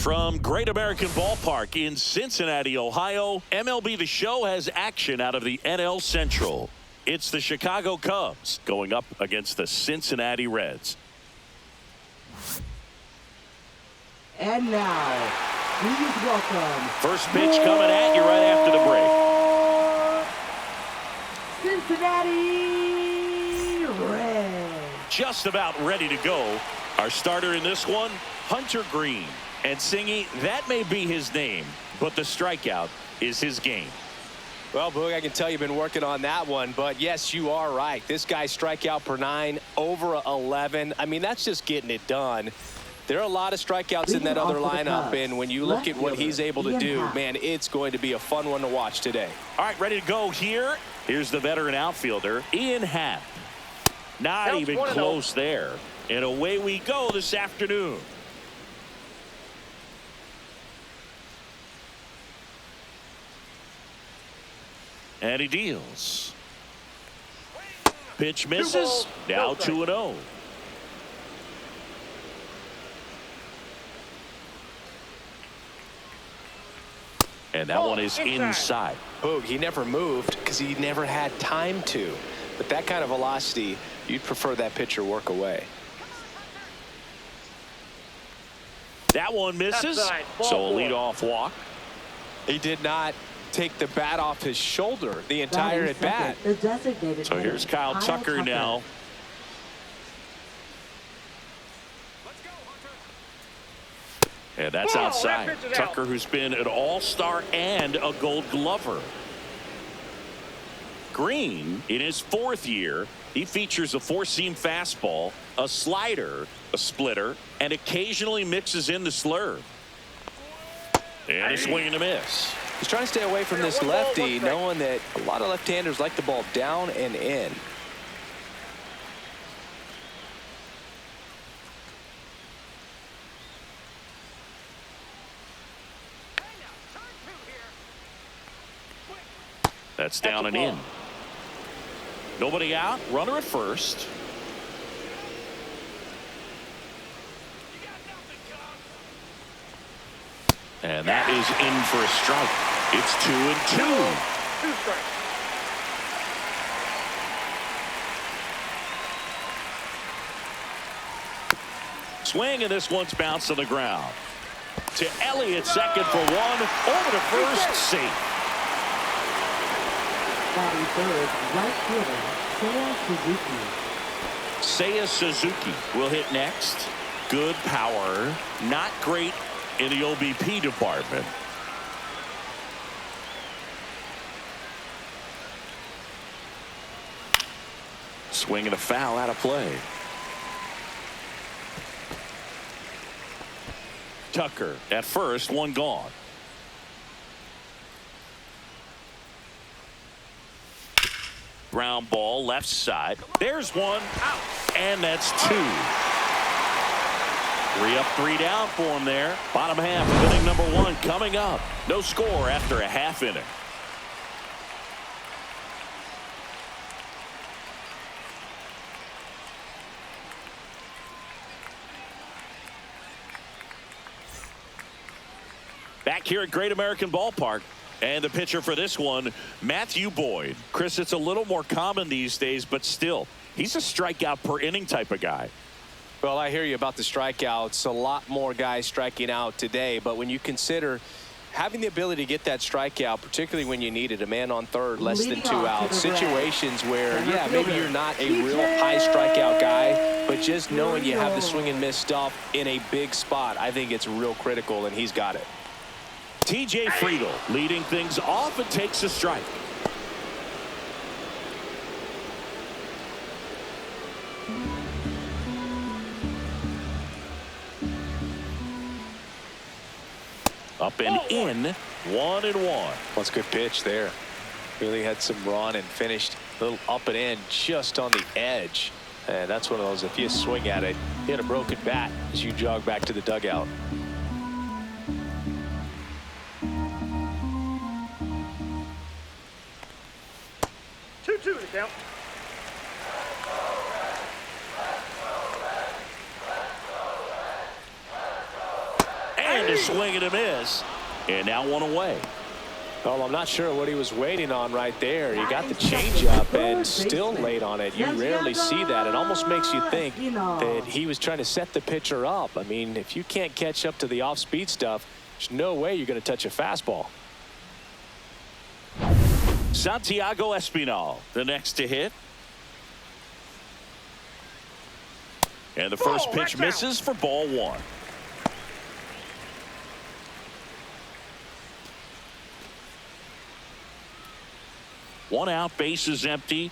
From Great American Ballpark in Cincinnati, Ohio, MLB The Show has action out of the NL Central. It's the Chicago Cubs going up against the Cincinnati Reds. And now, please welcome... First pitch coming at you right after the break. Cincinnati Reds. Just about ready to go. Our starter in this one, Hunter Green. And Singy, that may be his name, but the strikeout is his game. Well, Boog, I can tell you've been working on that one, but yes, you are right. This guy's strikeout per 9, over 11. I mean, that's just getting it done. There are a lot of strikeouts in that other lineup, and when you look at what he's able to do, man, it's going to be a fun one to watch today. All right, ready to go here. Here's the veteran outfielder, Ian Happ. Not even close there. And away we go this afternoon. And he deals. Pitch misses. Now 2-0. And that one is inside. Boog, he never moved because he never had time to. But that kind of velocity, you'd prefer that pitcher work away. That one misses. So a leadoff walk. He did not take the bat off his shoulder the entire at bat. So here's Kyle Tucker now. And that's outside. Tucker, who's been an all-star and a Gold Glover. Green, in his 4th year, he features a 4-seam fastball, a slider, a splitter, and occasionally mixes in the slurve. And a swing and a miss. He's trying to stay away from this lefty, knowing that a lot of left-handers like the ball down and in. That's down and in. Nobody out. Runner at first. And that is in for a strike. It's 2-2. Swing, and this one's bounced on the ground. To Elliott, second for one. Over to first, safe. Batting third, right fielder, Seiya Suzuki will hit next. Good power. Not great in the OBP department. Swing and a foul out of play. Tucker at first, one gone. Ground ball left side. There's one. And that's 2. 3 up, 3 down for him there. Bottom half of inning number 1 coming up. No score after a half inning. Back here at Great American Ballpark. And the pitcher for this one, Matthew Boyd. Chris, it's a little more common these days, but still, he's a strikeout per inning type of guy. Well, I hear you about the strikeouts. A lot more guys striking out today, but when you consider having the ability to get that strikeout, particularly when you need it, a man on third, less than 2 outs, situations where, yeah, maybe you're not a real high strikeout guy, but just knowing you have the swing and miss stuff in a big spot, I think it's real critical, and he's got it. TJ Friedl leading things off and takes a strike. Up and in, 1-1. That's a good pitch there. Really had some run and finished a little up and in just on the edge. And that's one of those, if you swing at it, hit a broken bat as you jog back to the dugout. 2-2 to count. And a swing and a miss. And now one away. Well, I'm not sure what he was waiting on right there. He got the changeup and still late on it. You rarely see that. It almost makes you think that he was trying to set the pitcher up. I mean, if you can't catch up to the off-speed stuff, there's no way you're going to touch a fastball. Santiago Espinal, the next to hit. And the first pitch misses for ball one. One out, bases empty.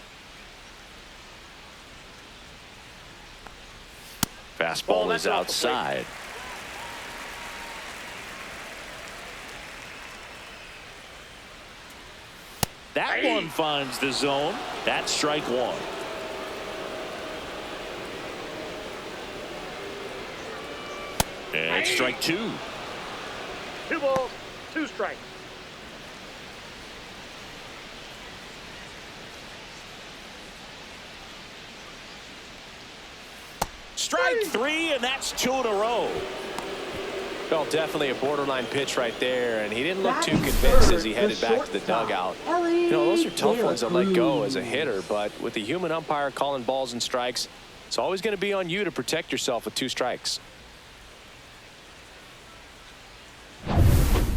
Fastball is outside. That one finds the zone. That's strike one. And strike two. 2 balls, 2 strikes. Strike three, and that's 2 in a row. Well, definitely a borderline pitch right there, and he didn't look too convinced as he headed back to the dugout. You know, those are tough ones to let go as a hitter, but with the human umpire calling balls and strikes, it's always going to be on you to protect yourself with 2 strikes.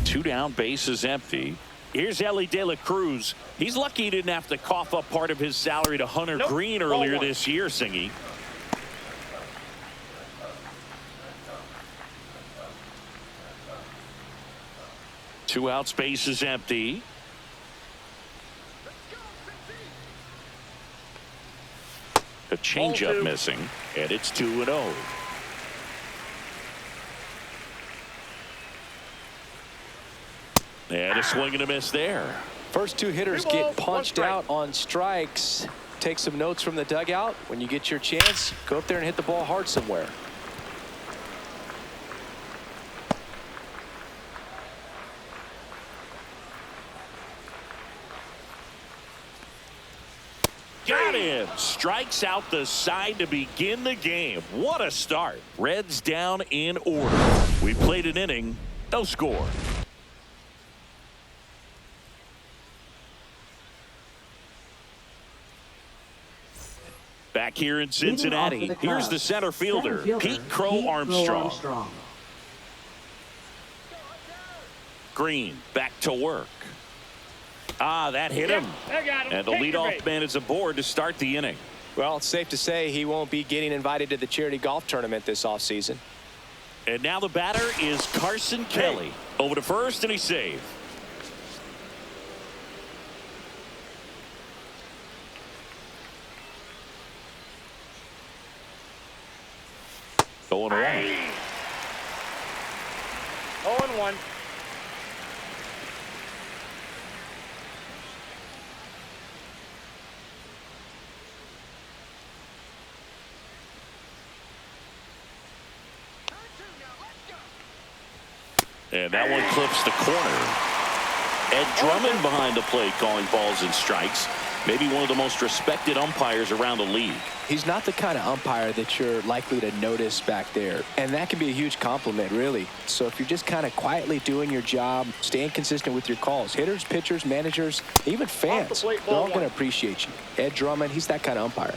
2 down, bases empty. Here's Ellie De La Cruz. He's lucky he didn't have to cough up part of his salary to Hunter Green earlier this year, Singy. Two outs, bases empty. A changeup missing, and it's 2-0. And a swing and a miss there. First 2 hitters get punched out on strikes. Take some notes from the dugout. When you get your chance, go up there and hit the ball hard somewhere. Got him. Strikes out the side to begin the game. What a start. Reds down in order. We played an inning. No score. Back here in Cincinnati, here's the center fielder, Pete Crow Armstrong. Green back to work. That hit him. And the leadoff man is aboard to start the inning. Well, it's safe to say he won't be getting invited to the charity golf tournament this offseason. And now the batter is Carson Kelly. Over to first, and he's safe. Going away. 0-1. And that one clips the corner. Ed Drummond behind the plate calling balls and strikes. Maybe one of the most respected umpires around the league. He's not the kind of umpire that you're likely to notice back there. And that can be a huge compliment, really. So if you're just kind of quietly doing your job, staying consistent with your calls, hitters, pitchers, managers, even fans, they're all going to appreciate you. Ed Drummond, he's that kind of umpire.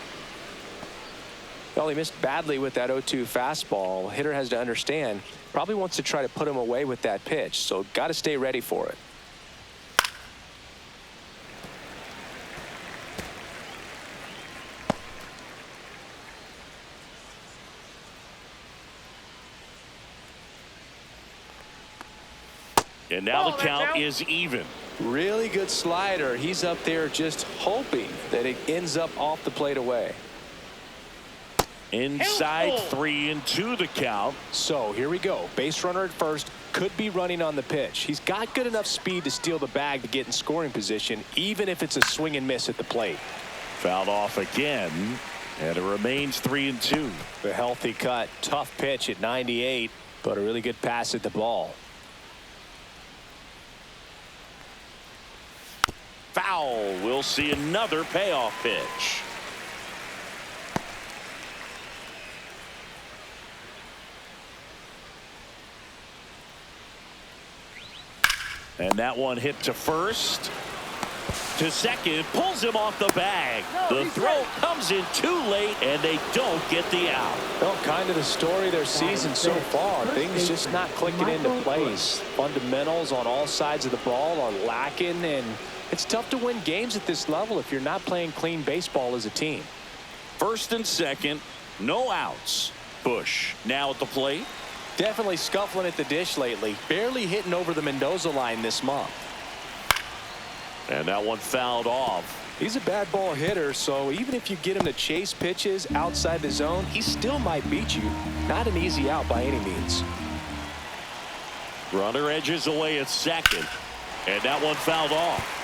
Well, he missed badly with that 0-2 fastball. Hitter has to understand, probably wants to try to put him away with that pitch. So got to stay ready for it. And now the count is even. Really good slider. He's up there just hoping that it ends up off the plate away. Inside 3-2 the count. So here we go. Base runner at first. Could be running on the pitch. He's got good enough speed to steal the bag to get in scoring position, even if it's a swing and miss at the plate. Fouled off again, and it remains 3-2. The healthy cut. Tough pitch at 98, but a really good pass at the ball. Foul. We'll see another payoff pitch. And that one hit to first. To second, pulls him off the bag. The throw comes in too late, and they don't get the out. Well, kind of the story of their season so far. Things just not clicking into place. Fundamentals on all sides of the ball are lacking, and it's tough to win games at this level if you're not playing clean baseball as a team. First and second, no outs. Bush now at the plate. Definitely scuffling at the dish lately. Barely hitting over the Mendoza line this month. And that one fouled off. He's a bad ball hitter, so even if you get him to chase pitches outside the zone, he still might beat you. Not an easy out by any means. Runner edges away at second. And that one fouled off.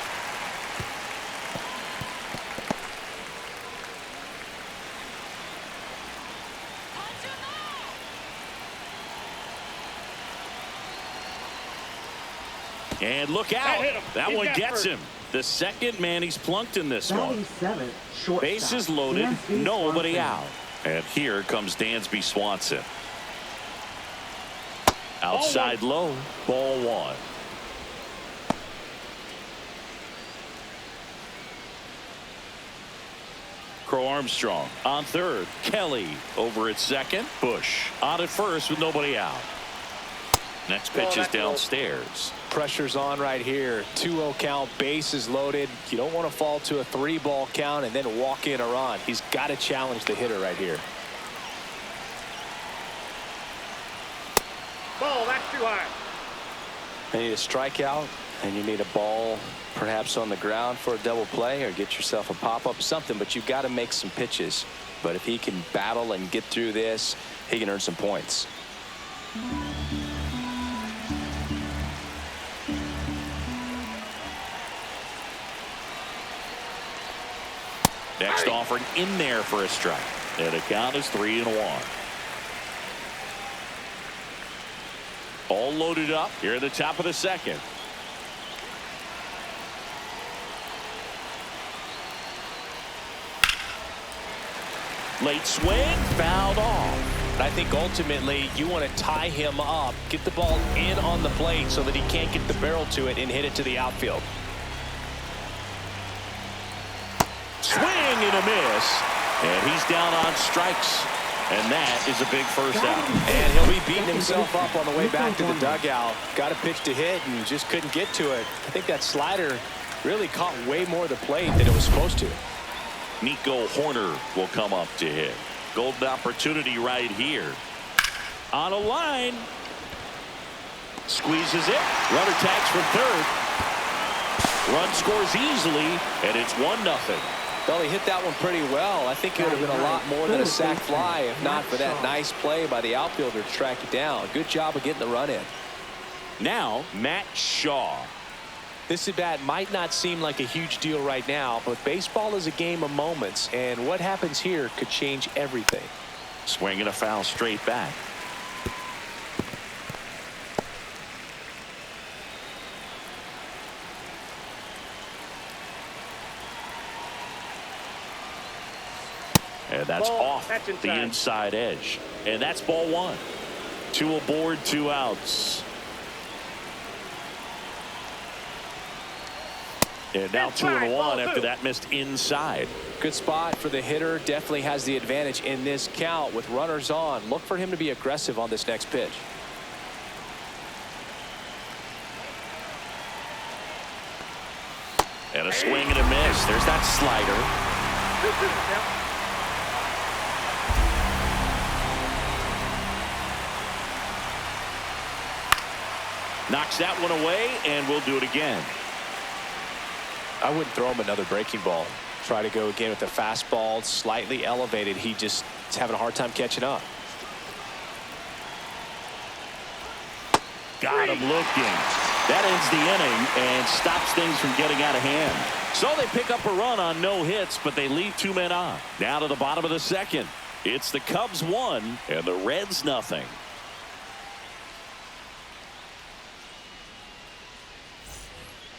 And look out. That one gets him. The second man he's plunked in this one. Bases loaded, nobody out. And here comes Dansby Swanson. Outside low, ball one. Crow Armstrong on third. Kelly over at second. Bush on at first with nobody out. Next pitch is downstairs. Pressure's on right here. 2-0 count, bases loaded. You don't want to fall to a 3-ball count and then walk in a run. He's got to challenge the hitter right here. Ball, that's too high. You need a strikeout, and you need a ball perhaps on the ground for a double play, or get yourself a pop-up, something, but you've got to make some pitches. But if he can battle and get through this, he can earn some points. Next offering in there for a strike. And the count is 3-1. All loaded up here at the top of the second. Late swing, fouled off. I think ultimately you want to tie him up, get the ball in on the plate so that he can't get the barrel to it and hit it to the outfield. Swing and a miss. And he's down on strikes. And that is a big first out. And he'll be beating himself up on the way back to the dugout. Got a pitch to hit and just couldn't get to it. I think that slider really caught way more of the plate than it was supposed to. Nico Horner will come up to hit. Golden opportunity right here. On a line. Squeezes it. Runner tags from third. Run scores easily, and it's 1-0. Well, he hit that one pretty well. I think it would have been a lot more than a sac fly if not for that nice play by the outfielder to track it down. Good job of getting the run in. Now, Matt Shaw. This at bat might not seem like a huge deal right now, but baseball is a game of moments, and what happens here could change everything. Swinging a foul straight back. And that's off the inside edge. And that's ball one. 2 aboard, 2 outs. And now 2-1 after that missed inside. Good spot for the hitter. Definitely has the advantage in this count with runners on. Look for him to be aggressive on this next pitch. And a swing and a miss. There's that slider. Knocks that one away, and we'll do it again. I wouldn't throw him another breaking ball. Try to go again with the fastball, slightly elevated. He just is having a hard time catching up. Got him looking. That ends the inning and stops things from getting out of hand. So they pick up a run on no hits, but they leave 2 men on. Down to the bottom of the second. It's the Cubs 1 and the Reds 0.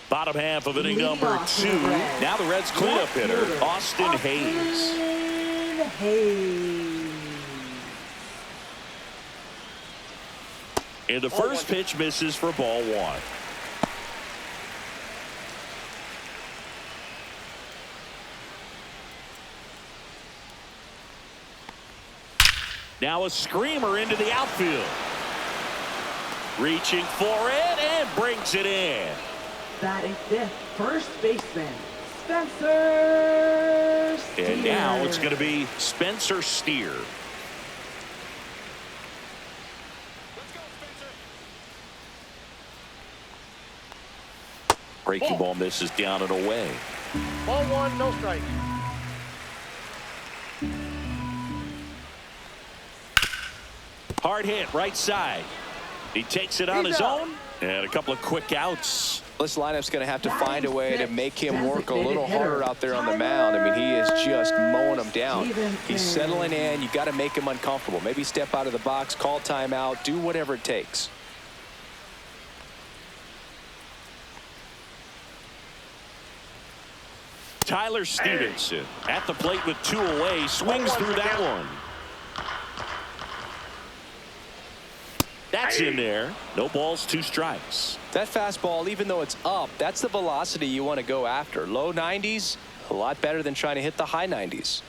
Bottom half of inning number 2. Now the Reds cleanup hitter, Austin Hayes. And the first pitch misses for ball 1. Now a screamer into the outfield. Reaching for it and brings it in. Batting fifth, first baseman, Spencer Steer. And now it's going to be Spencer Steer. Breaking ball misses down and away. Ball one, no strike. Hard hit, right side. He takes it on his own. And a couple of quick outs. This lineup's going to have to find a way to make him work a little harder out there on the mound. I mean, he is just mowing them down. He's settling in. You got to make him uncomfortable. Maybe step out of the box, call timeout, do whatever it takes. Tyler Stevenson at the plate with 2 away, swings through that one. That's in there. No balls, 2 strikes. That fastball, even though it's up, that's the velocity you want to go after. Low 90s, a lot better than trying to hit the high 90s.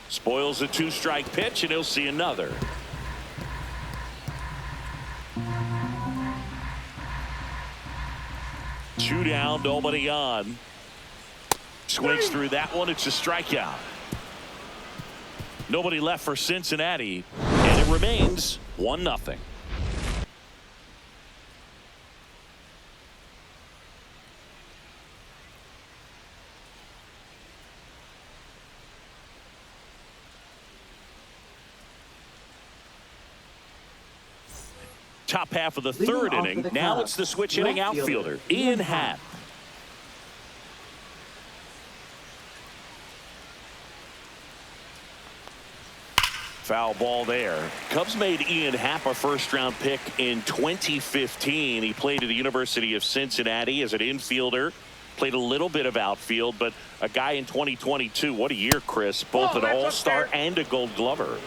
Spoils a 2-strike pitch, and he'll see another. Two down, nobody on. Swings through that one. It's a strikeout. Nobody left for Cincinnati, and it remains 1-0. Top half of the third inning. Now it's the switch hitting outfielder, Ian Happ. Foul ball there. Cubs made Ian Happ a first-round pick in 2015. He played at the University of Cincinnati as an infielder. Played a little bit of outfield, but a guy in 2022. What a year, Chris. Both an all-star and a gold glover.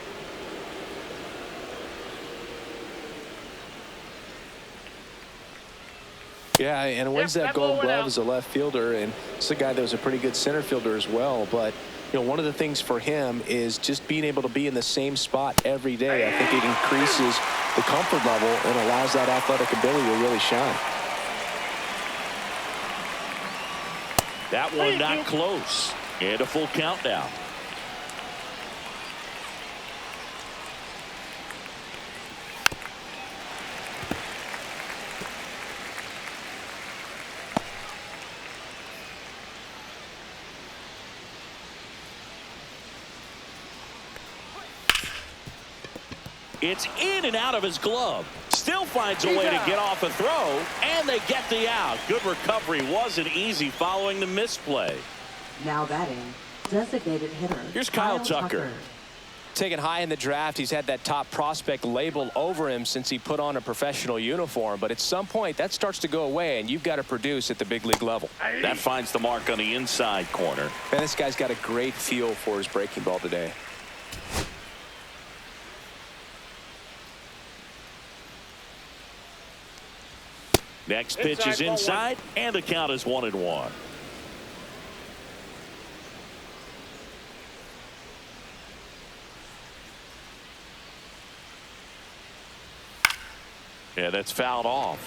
Yeah, and wins that gold glove as a left fielder, and it's a guy that was a pretty good center fielder as well. But you know, one of the things for him is just being able to be in the same spot every day. I think it increases the comfort level and allows that athletic ability to really shine. That one not close. And a full count now. It's in and out of his glove. Still finds a way to get off a throw, and they get the out. Good recovery. Wasn't easy following the misplay. Now batting, designated hitter. Here's Kyle Tucker. Taken high in the draft, he's had that top prospect label over him since he put on a professional uniform. But at some point, that starts to go away, and you've got to produce at the big league level. That finds the mark on the inside corner. And this guy's got a great feel for his breaking ball today. Next pitch is inside, and the count is 1-1. Yeah, that's fouled off.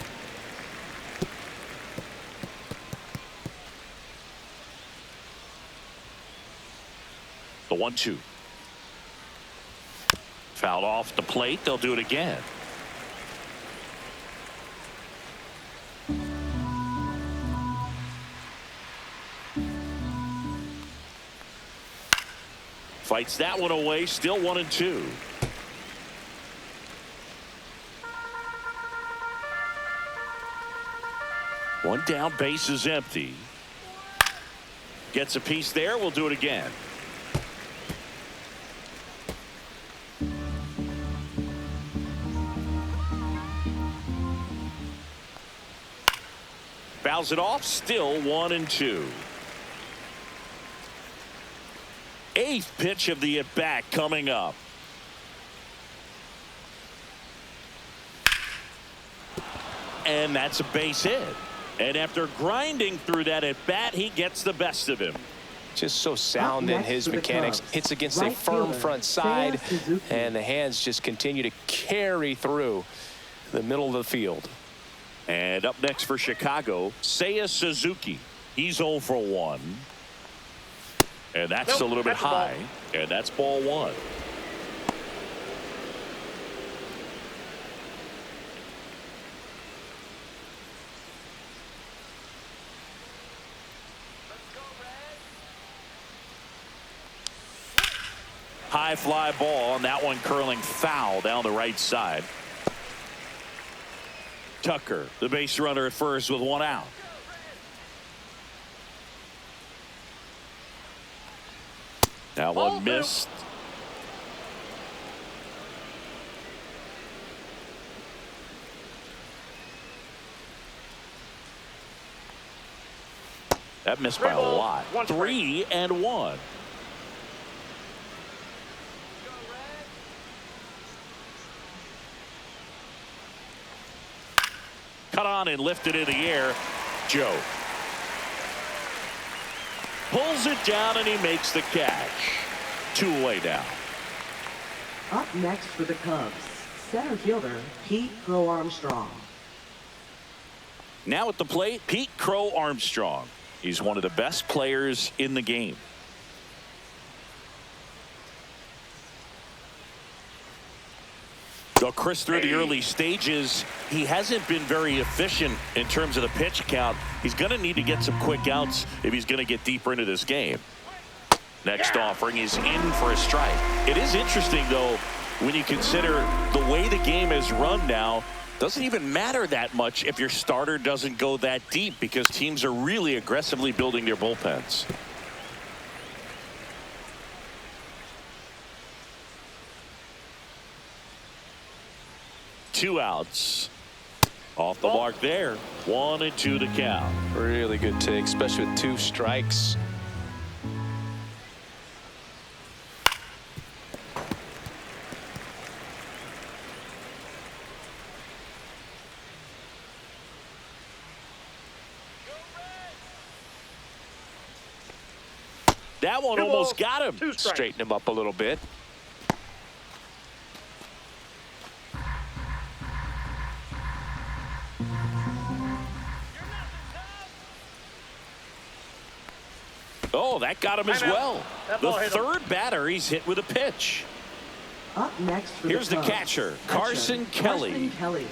The 1-2. Fouled off the plate. They'll do it again. Fights that one away. Still 1-2. One down, base is empty. Gets a piece there. We'll do it again. Fouls it off. Still 1-2. Eighth pitch of the at-bat coming up. And that's a base hit. And after grinding through that at-bat, he gets the best of him. Just so sound in his mechanics. Hits against a firm front side, and the hands just continue to carry through the middle of the field. And up next for Chicago, Seiya Suzuki. He's 0 for 1. And that's a little bit high. And that's ball 1. High fly ball, and that one curling foul down the right side. Tucker, the base runner at first with 1 out. That one missed. That missed by a lot. 3-1. Cut on and lifted in the air. Joe pulls it down and he makes the catch. 2 away now. Up next for the Cubs, center fielder Pete Crow Armstrong. Now at the plate, Pete Crow Armstrong. He's one of the best players in the game. Though Chris, through the early stages, he hasn't been very efficient in terms of the pitch count. He's going to need to get some quick outs if he's going to get deeper into this game. Next offering is in for a strike. It is interesting, though, when you consider the way the game is run now. Doesn't even matter that much if your starter doesn't go that deep, because teams are really aggressively building their bullpens. Two outs. Off the mark there. 1-2 to count. Really good take, especially with 2 strikes. That one almost got him. Straighten him up a little bit. Oh, that got him as well. The third batter he's hit with a pitch. Up next for Here's the Cubs, catcher, Carson Kelly. Kelly.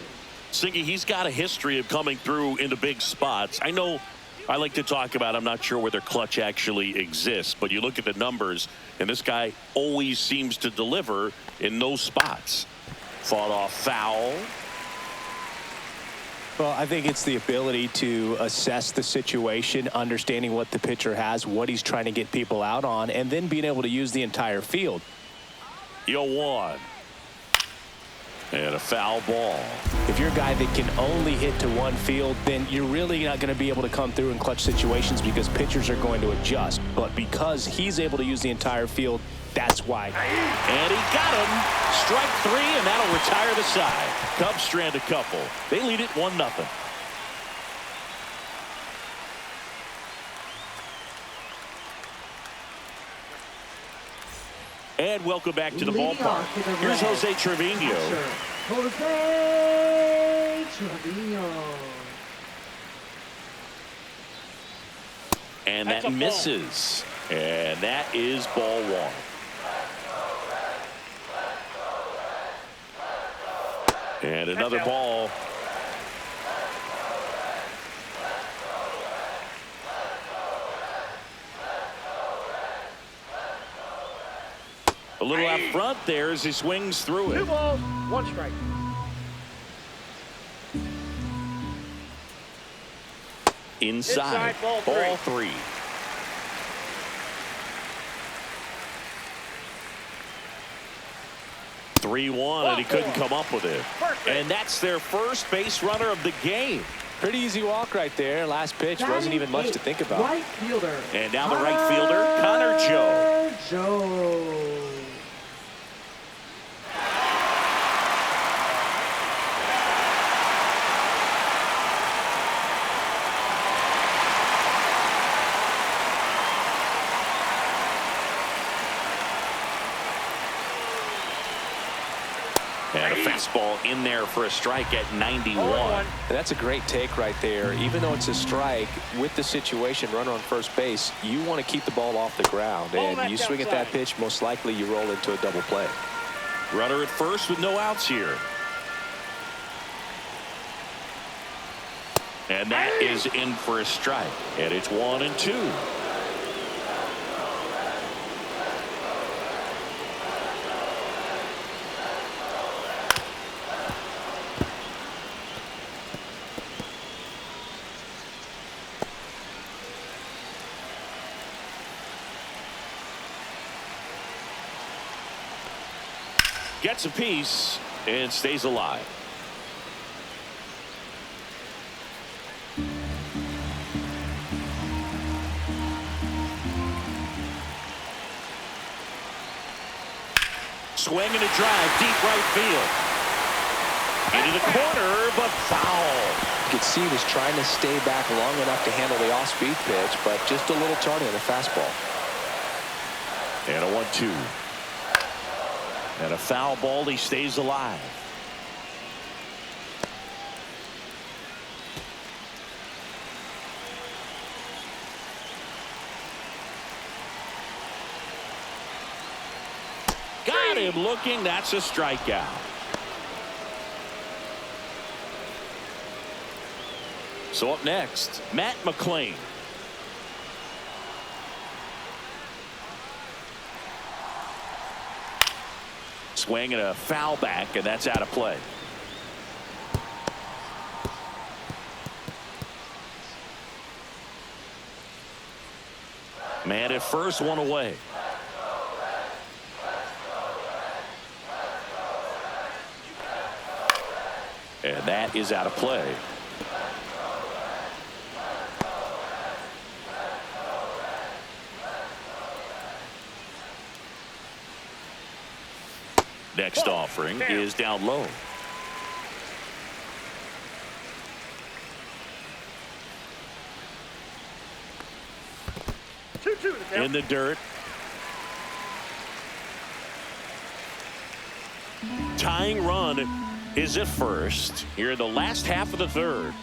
Singy, he's got a history of coming through into big spots. I know I like to talk about, I'm not sure whether clutch actually exists, but you look at the numbers, and this guy always seems to deliver in those spots. Fought off foul. Well, I think it's the ability to assess the situation, understanding what the pitcher has, what he's trying to get people out on, and then being able to use the entire field. 0-1. And a foul ball. If you're a guy that can only hit to one field, then you're really not going to be able to come through in clutch situations, because pitchers are going to adjust. But because he's able to use the entire field, that's why. And he got him. Strike 3, and that'll retire the side. Cubs strand a couple. They lead it 1-0. And welcome back to the ballpark. Here's Jose Trevino. Jose Trevino. And that misses. And that is ball 1. And another ball. A little out front there as he swings through it. 2 balls, 1 strike. Inside ball 3. And he couldn't come up with it. And that's their first base runner of the game. Pretty easy walk right there. Last pitch wasn't even much to think about. Right fielder. And now the right fielder, Connor Joe. And a fastball in there for a strike at 91. And that's a great take right there. Even though it's a strike, with the situation, runner on first base, you want to keep the ball off the ground. And you swing at that pitch, most likely you roll into a double play. Runner at first with no outs here. And that is in for a strike. And it's 1-2. Gets a piece and stays alive. Swing and a drive, deep right field. Into the corner, but foul. You could see he was trying to stay back long enough to handle the off-speed pitch, but just a little tardy on the fastball. And a 1-2. And a foul ball, he stays alive. Got him looking. That's a strikeout. So up next, Matt McLean. Swing and a foul back, and that's out of play. Man at first, one away. And that is out of play. Next offering is down low. In the dirt. Tying run is at first here in the last half of the third.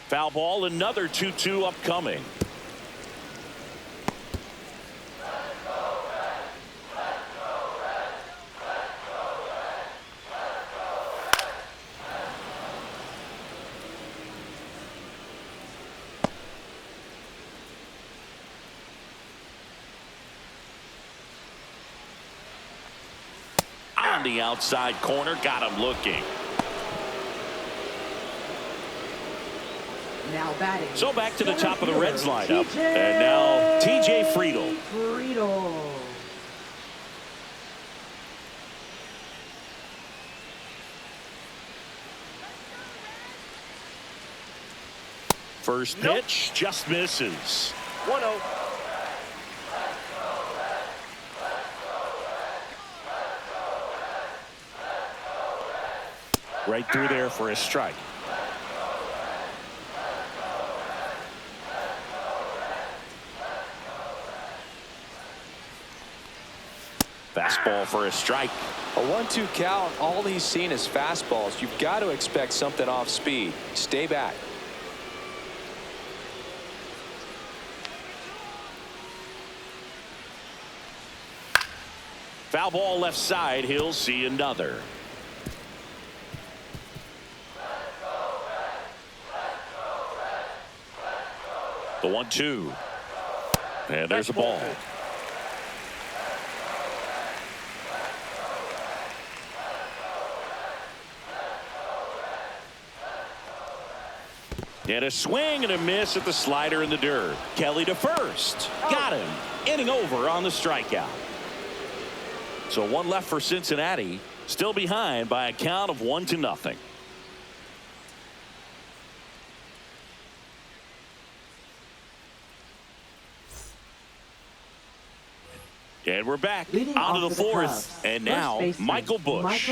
Foul ball, another 2-2 upcoming. On the outside corner, got him looking. Now batting. So back to the top of the Reds lineup. And now TJ Friedl. First pitch just misses. 1-0. Right through there for a strike. Fastball for a strike. A 1-2 count. All he's seen is fastballs. You've got to expect something off speed. Stay back. Foul ball left side. He'll see another. The 1-2. And there's a ball. And a swing and a miss at the slider in the dirt. Kelly to first. Got him. Inning over on the strikeout. So one left for Cincinnati. Still behind by a count of 1-0. And we're back onto the fourth. And now Michael Busch.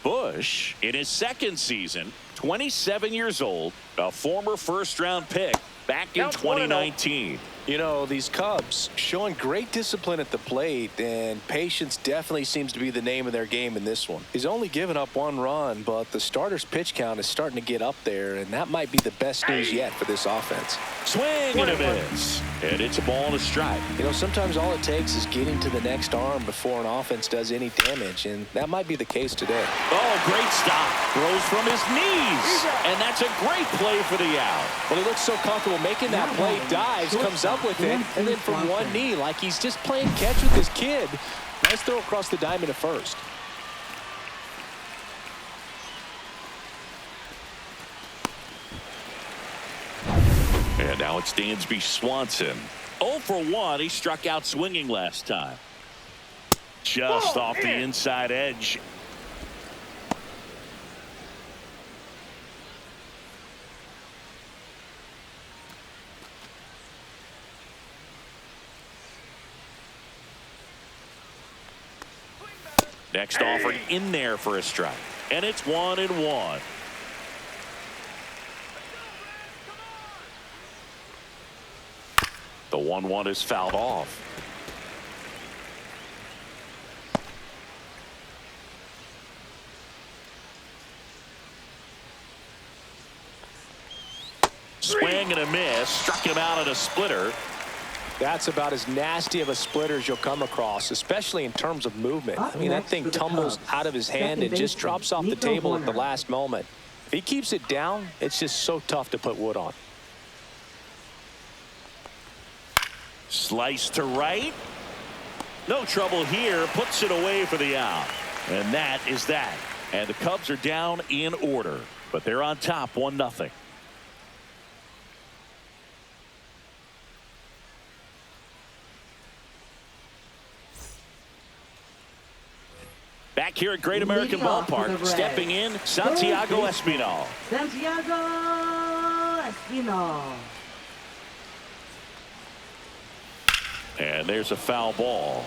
Busch in his second season, 27 years old, a former first-round pick back in 2019. You know, these Cubs showing great discipline at the plate, and patience definitely seems to be the name of their game in this one. He's only given up 1 run, but the starter's pitch count is starting to get up there, and that might be the best news yet for this offense. Swing and a miss. And it's a ball and a strike. You know, sometimes all it takes is getting to the next arm before an offense does any damage, and that might be the case today. Oh, great stop. Throws from his knees. And that's a great play for the out. Well, he looks so comfortable making that play, dives, comes up with it, and then from one knee, like he's just playing catch with his kid. Nice throw across the diamond at first. And now it's Dansby Swanson. 0 for 1. He struck out swinging last time. Just off the inside edge. Next offering in there for a strike. And it's 1-1. The 1-1 is fouled off. Swing and a miss. Struck him out at a splitter. That's about as nasty of a splitter as you'll come across, especially in terms of movement. I mean, that thing tumbles out of his hand and just drops off the table at the last moment. If he keeps it down, it's just so tough to put wood on. Slice to right. No trouble here. Puts it away for the out. And that is that. And the Cubs are down in order. But they're on top 1-0. Back here at Great American Ballpark, stepping in, Santiago Espinal. Santiago Espinal. And there's a foul ball.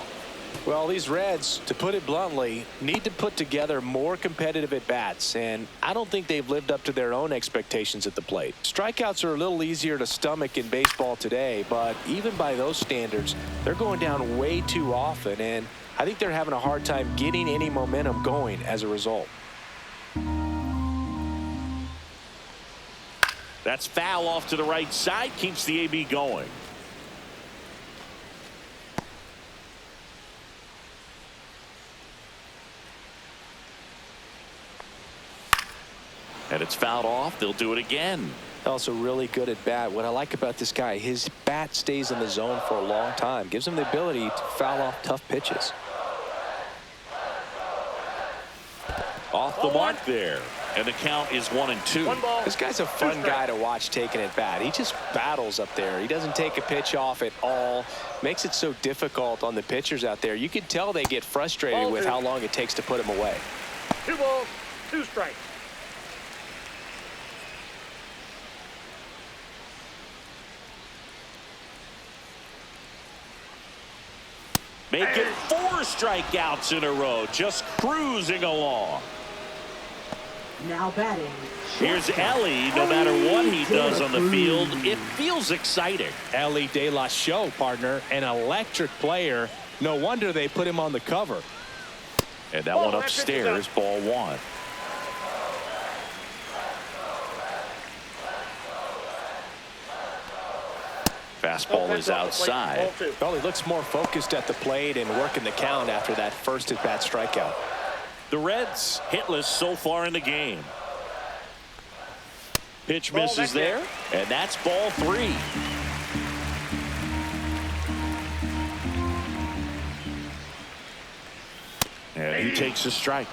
Well, these Reds, to put it bluntly, need to put together more competitive at-bats, and I don't think they've lived up to their own expectations at the plate. Strikeouts are a little easier to stomach in baseball today, but even by those standards, they're going down way too often, and I think they're having a hard time getting any momentum going as a result. That's foul off to the right side, keeps the AB going. And it's fouled off. They'll do it again. Also really good at bat. What I like about this guy, his bat stays in the zone for a long time. Gives him the ability to foul off tough pitches. Off the mark there. And the count is 1-2. This guy's a fun guy to watch taking at bat. He just battles up there. He doesn't take a pitch off at all. Makes it so difficult on the pitchers out there. You can tell they get frustrated with how long it takes to put him away. 2 balls, 2 strikes. Making 4 strikeouts in a row. Just cruising along. Now batting. Here's Ellie. No matter what he does on the field, it feels exciting. Ellie De La Show, partner, an electric player. No wonder they put him on the cover. And that one upstairs, ball 1. Fastball is outside. Well, he looks more focused at the plate and working the count after that first at-bat strikeout. The Reds hitless so far in the game. Pitch misses there, and that's ball 3. And he takes a strike.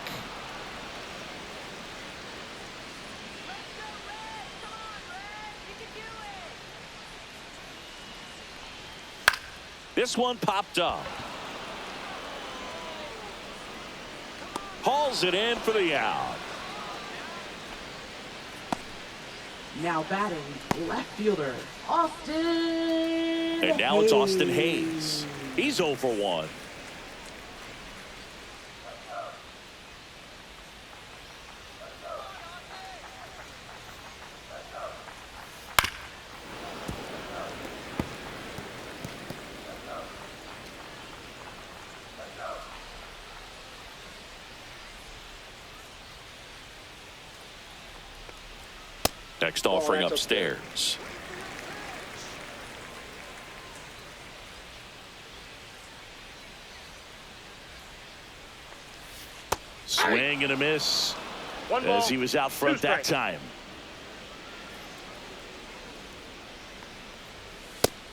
This one popped up. Hauls it in for the out. Now batting, left fielder, Austin. And now it's Austin Hayes. He's 0 for 1. Next offering upstairs. Swing and a miss as he was out front that time.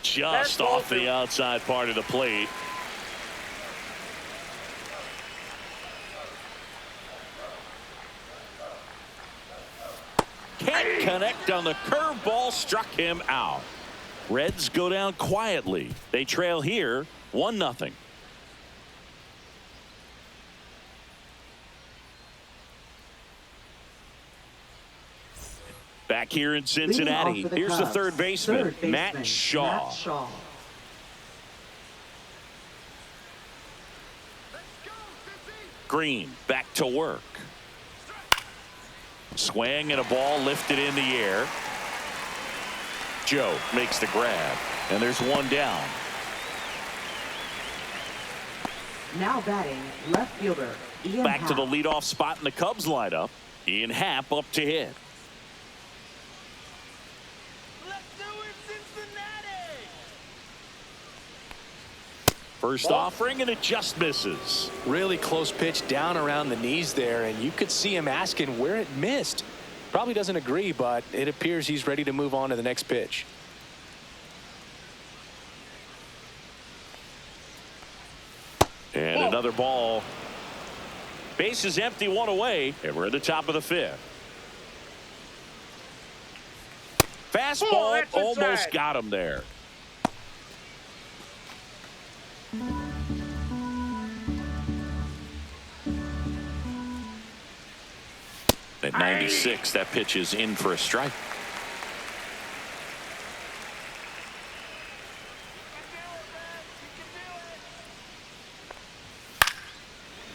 Just off the outside part of the plate. Can't connect on the curveball, struck him out. Reds go down quietly. They trail here 1-0. Back here in Cincinnati, here's the third baseman, Matt Shaw. Green back to work. Swing and a ball lifted in the air. Joe makes the grab, and there's one down. Now batting, left fielder, Ian Back Happ. to the leadoff spot in the Cubs lineup. Ian Happ up to hit. Let's do it, Cincinnati! First offering, and it just misses. Really close pitch down around the knees there, and you could see him asking where it missed. Probably doesn't agree, but it appears he's ready to move on to the next pitch. And another ball. Base is empty, one away, and we're at the top of the fifth. Fastball almost got him there. At 96, that pitch is in for a strike.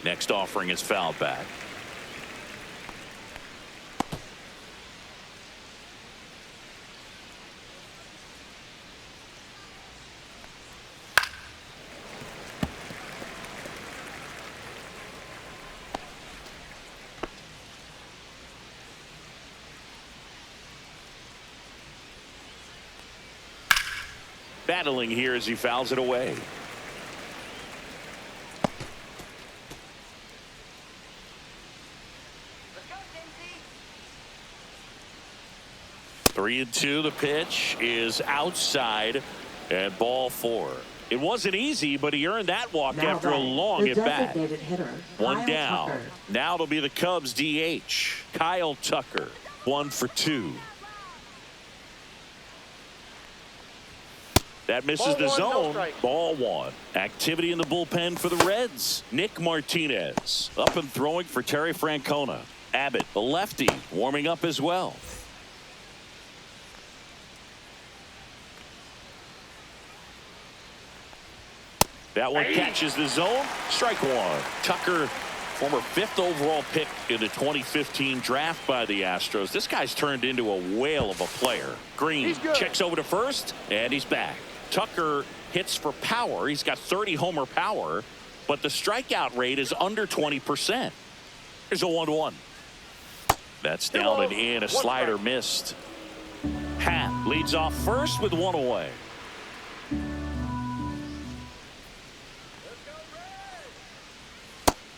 Next offering is fouled back. Battling here as he fouls it away. Three and two. The pitch is outside and ball four. It wasn't easy, but he earned that walk Now after a long at bat. One down. Tucker. Now it'll be the Cubs DH, Kyle Tucker. 1 for 2. That misses the zone. Ball one. Activity in the bullpen for the Reds. Nick Martinez up and throwing for Terry Francona. Abbott, the lefty, warming up as well. That one catches the zone. Strike one. Tucker, former 5th overall pick in the 2015 draft by the Astros. This guy's turned into a whale of a player. Green checks over to first, and he's back. Tucker hits for power. He's got 30 homer power, but the strikeout rate is under 20%. Here's a 1-1. That's down and in. A slider missed. Happ leads off first with one away.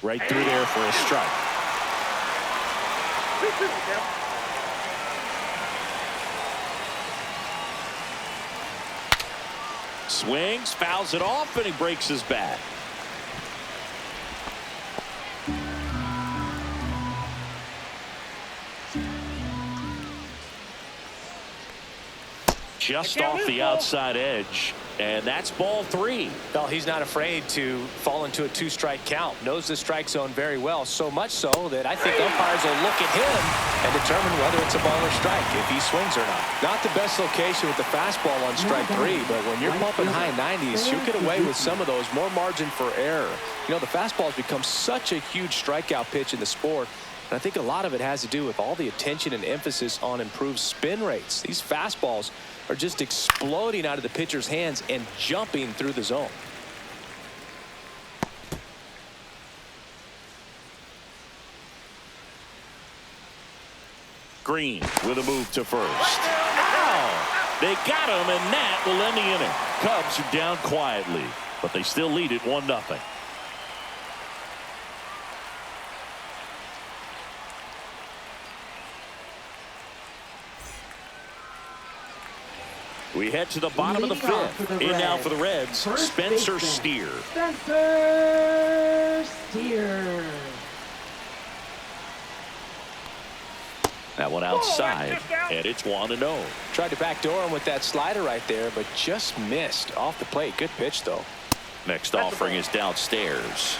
Right through there for a strike. Swings, fouls it off, and he breaks his bat. Just off the outside edge, and that's ball 3. Well, he's not afraid to fall into a 2-strike count. Knows the strike zone very well, so much so that I think umpires will look at him and determine whether it's a ball or strike, if he swings or not. Not the best location with the fastball on strike 3, but when you're pumping high 90s, you'll get away with some of those. More margin for error. You know, the fastball has become such a huge strikeout pitch in the sport. And I think a lot of it has to do with all the attention and emphasis on improved spin rates. These fastballs are just exploding out of the pitcher's hands and jumping through the zone. Green with a move to first. Ow! They got him, and that will end the inning. Cubs are down quietly, but they still lead it 1-0. We head to the bottom of the fifth. In now for the Reds, Spencer Steer. Spencer Steer. That one outside, and it's 1-0. Tried to backdoor him with that slider right there, but just missed off the plate. Good pitch, though. Next offering is downstairs.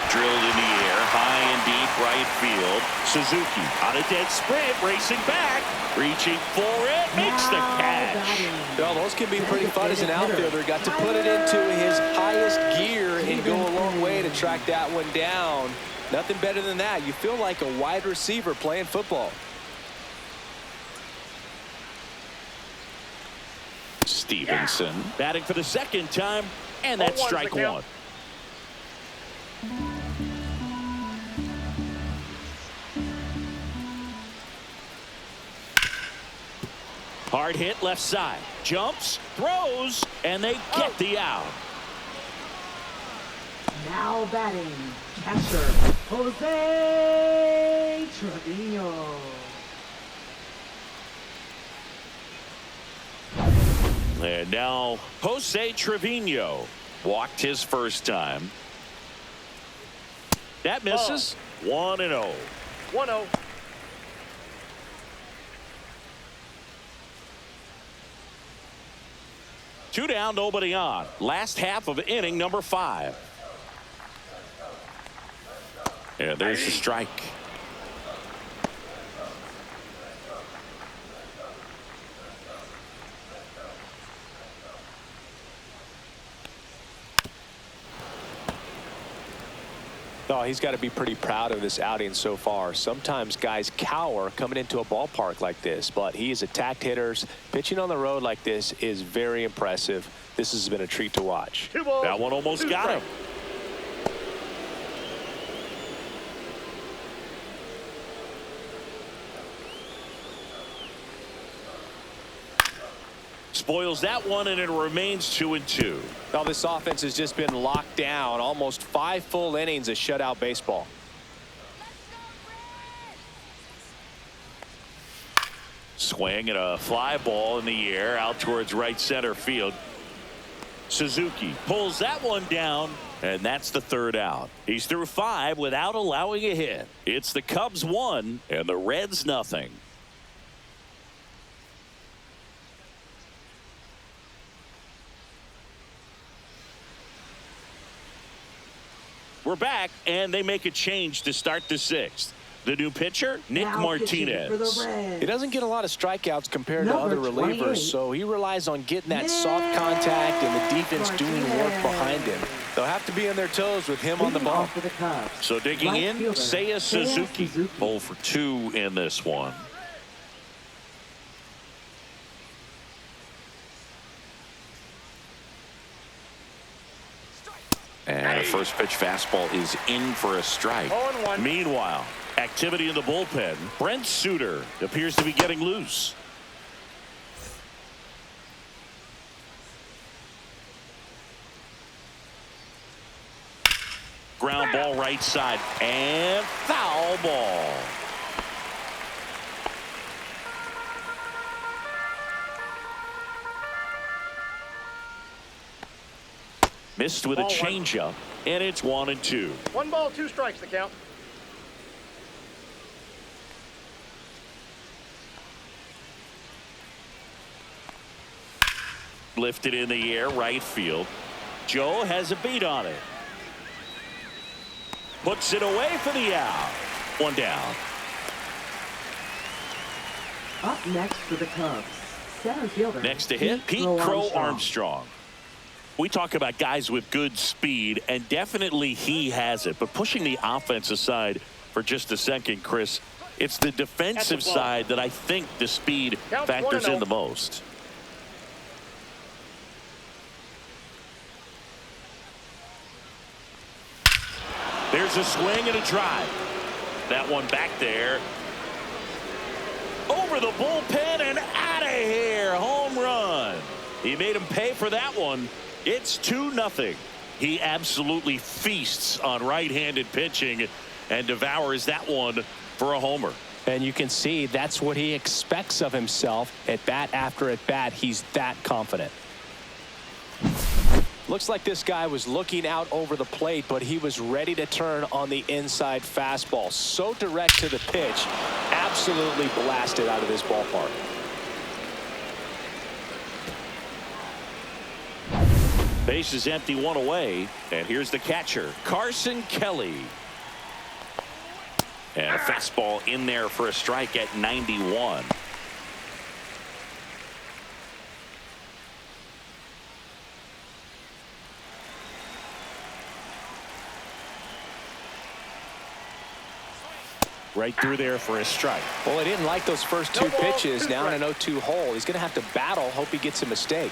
Drilled in the air, high and deep right field. Suzuki on a dead sprint, racing back, reaching for it, makes the catch. Well, those can be pretty fun as an outfielder. Got to put it into his highest gear and go a long way to track that one down. Nothing better than that. You feel like a wide receiver playing football. Stevenson batting for the second time, and that's strike one. Hard hit left side. Jumps, throws, and they get the out. Now batting, catcher, Jose Trevino. And now Jose Trevino walked his first time. That misses. 1-0. 1-0. Two down, nobody on. Last half of inning number 5. And there's the strike. Oh, he's got to be pretty proud of this outing so far. Sometimes guys cower coming into a ballpark like this, but he's attacked hitters. Pitching on the road like this is very impressive. This has been a treat to watch. That one almost got him. Spoils that one, and it remains 2-2. Now this offense has just been locked down. Almost 5 full innings of shutout baseball. Swing and a fly ball in the air out towards right center field. Suzuki pulls that one down, and that's the third out. He's through 5 without allowing a hit. It's the Cubs 1 and the Reds nothing. We're back, and they make a change to start the 6th. The new pitcher, Nick Now Martinez. pitching for the Reds. He doesn't get a lot of strikeouts compared to Number other relievers, 28. so he relies on getting that soft contact and the defense doing work behind him. They'll have to be on their toes with him on the Leading ball. off for the Cubs. So digging Right in, fielder, Seiya Suzuki. 0 for 2 in this one. And a first pitch fastball is in for a strike. 0-1. Meanwhile, activity in the bullpen. Brent Suter appears to be getting loose. Ground ball right side and foul ball. Missed with a changeup, and it's 1-2. 1 ball, 2 strikes, the count. Lifted in the air, right field. Joe has a beat on it. Puts it away for the out. 1 down. Up next for the Cubs, center fielder. Next to hit, Pete Crow Armstrong. We talk about guys with good speed, and definitely he has it. But pushing the offense aside for just a second, Chris, it's the defensive side that I think the speed factors in the most. There's a swing and a drive. That one back there. Over the bullpen and out of here. Home run. He made him pay for that one. It's 2-0. He absolutely feasts on right-handed pitching and devours that one for a homer. And you can see that's what he expects of himself at bat after at bat. He's that confident. Looks like this guy was looking out over the plate, but he was ready to turn on the inside fastball. So direct to the pitch, absolutely blasted out of this ballpark. Base is empty, one away, and here's the catcher, Carson Kelly. And a fastball in there for a strike at 91. Right through there for a strike. Well, he didn't like those first two pitches. Now in an 0-2 hole. He's going to have to battle. Hope he gets a mistake.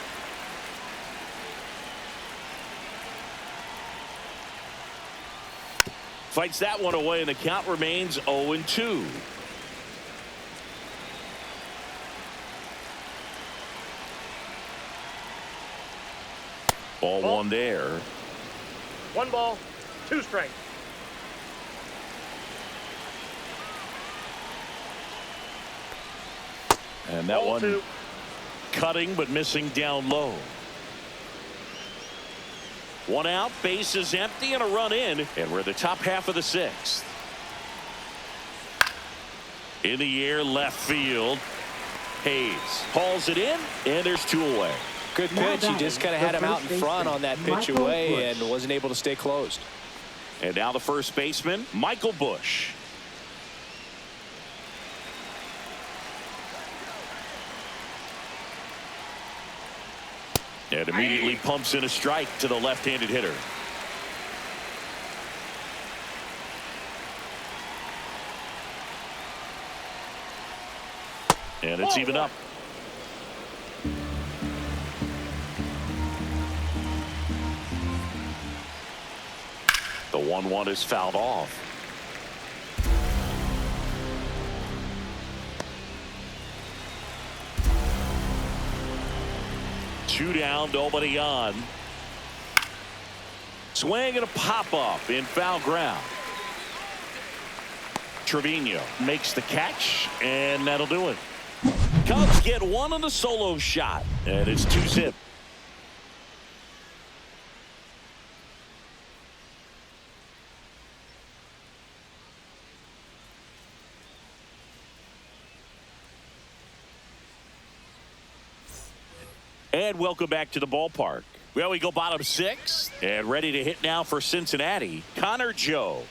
Fights that one away, and the count remains 0-2. Ball one there. 1 ball, 2 strikes. And that Ball one 2. Cutting but missing down low. 1 out, base is empty, and a run in, and we're at the top half of the 6th. In the air, left field. Hayes hauls it in, and there's 2 away. Good pitch. He just kind of had him out in front on that pitch away and wasn't able to stay closed. And now the first baseman, Michael Bush. And immediately pumps in a strike to the left-handed hitter. And it's even up. The 1-1 is fouled off. Two down, nobody on. Swing and a pop-up in foul ground. Trevino makes the catch, and that'll do it. Cubs get one on the solo shot, and it's 2-zip. And welcome back to the ballpark. Well, we go bottom 6 and ready to hit now for Cincinnati, Connor Joe.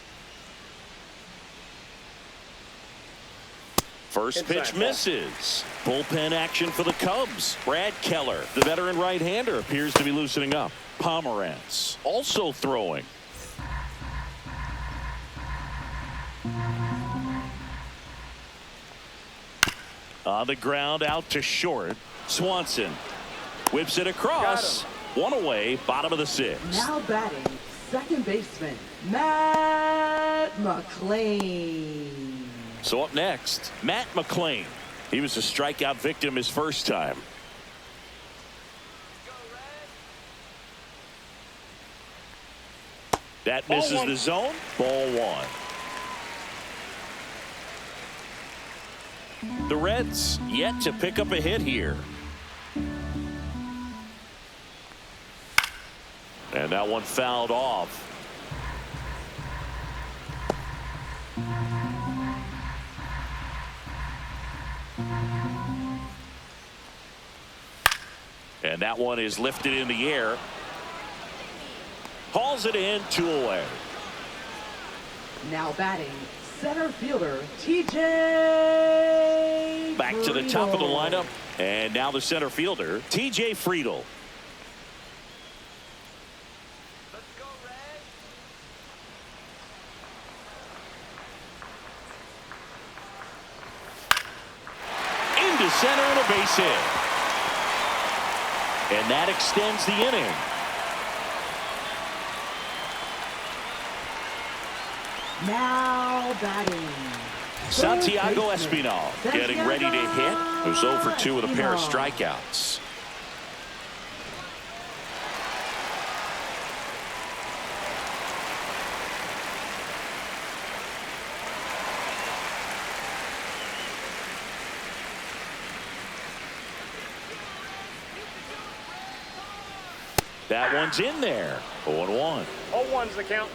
First pitch misses. Bullpen action for the Cubs. Brad Keller, the veteran right-hander, appears to be loosening up. Pomerantz also throwing. On the ground, out to short. Swanson whips it across. 1 away, bottom of the 6th. Now batting, second baseman, Matt McLain. So up next, Matt McLain. He was a strikeout victim his first time. That misses the zone. Ball 1. The Reds yet to pick up a hit here. And that one fouled off. And that one is lifted in the air. Hauls it in, 2 away. Now batting, center fielder, TJ. Back to the top of the lineup. And now the center fielder, TJ Friedel. Into center and a base hit. And that extends the inning. Now batting. Santiago Espinal getting ready to hit. Who's 0 for 2 with a pair of strikeouts. That one's in there. 0-1. 0-1's the count.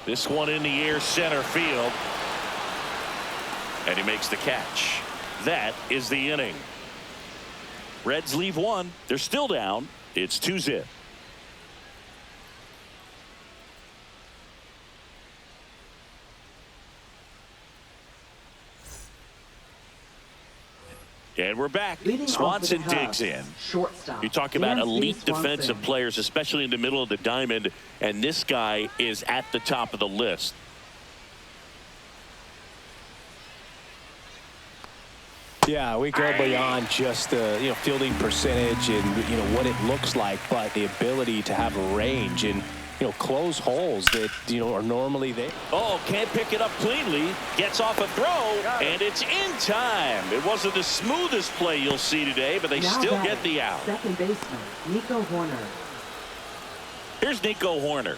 This one in the air, center field. And he makes the catch. That is the inning. Reds leave one. They're still down. It's 2-0. And we're back. Swanson digs in. Shortstop. You talk about elite Swanson. defensive players, especially in the middle of the diamond, and this guy is at the top of the list. Yeah, we go beyond just the fielding percentage and what it looks like, but the ability to have a range and close holes that are normally there. Oh, can't pick it up cleanly. Gets off a throw, and it's in time. It wasn't the smoothest play you'll see today, but they Now still batting, get the out. Second baseman, Nico Horner. Here's Nico Horner.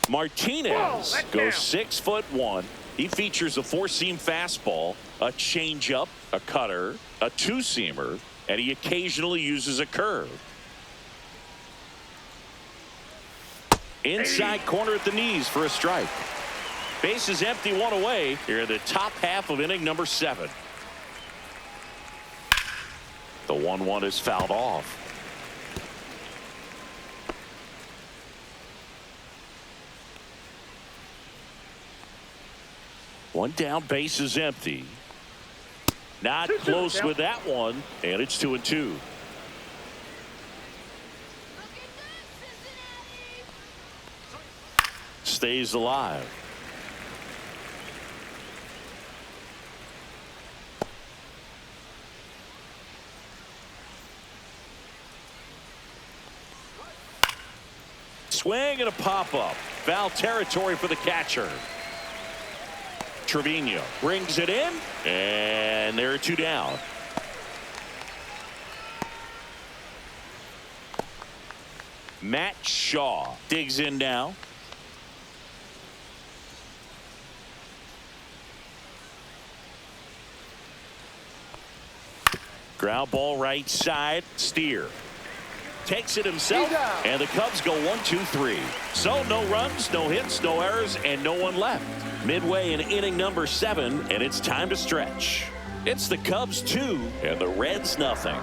Martinez goes 6'1". He features a four-seam fastball, a changeup, a cutter, a two-seamer, and he occasionally uses a curve. Inside corner at the knees for a strike. Base is empty, one away. Here in the top half of inning number 7. The 1-1 is fouled off. One down, base is empty. Not close with that one, and it's 2-2. Stays alive. Swing and a pop-up. Foul territory for the catcher. Trevino brings it in, and there are 2 down. Matt Shaw digs in now. Ground ball right side. Steer takes it himself, and the Cubs go 1-2-3. So no runs, no hits, no errors, and no one left. Midway in inning number 7, and it's time to stretch. It's the Cubs 2 and the Reds nothing.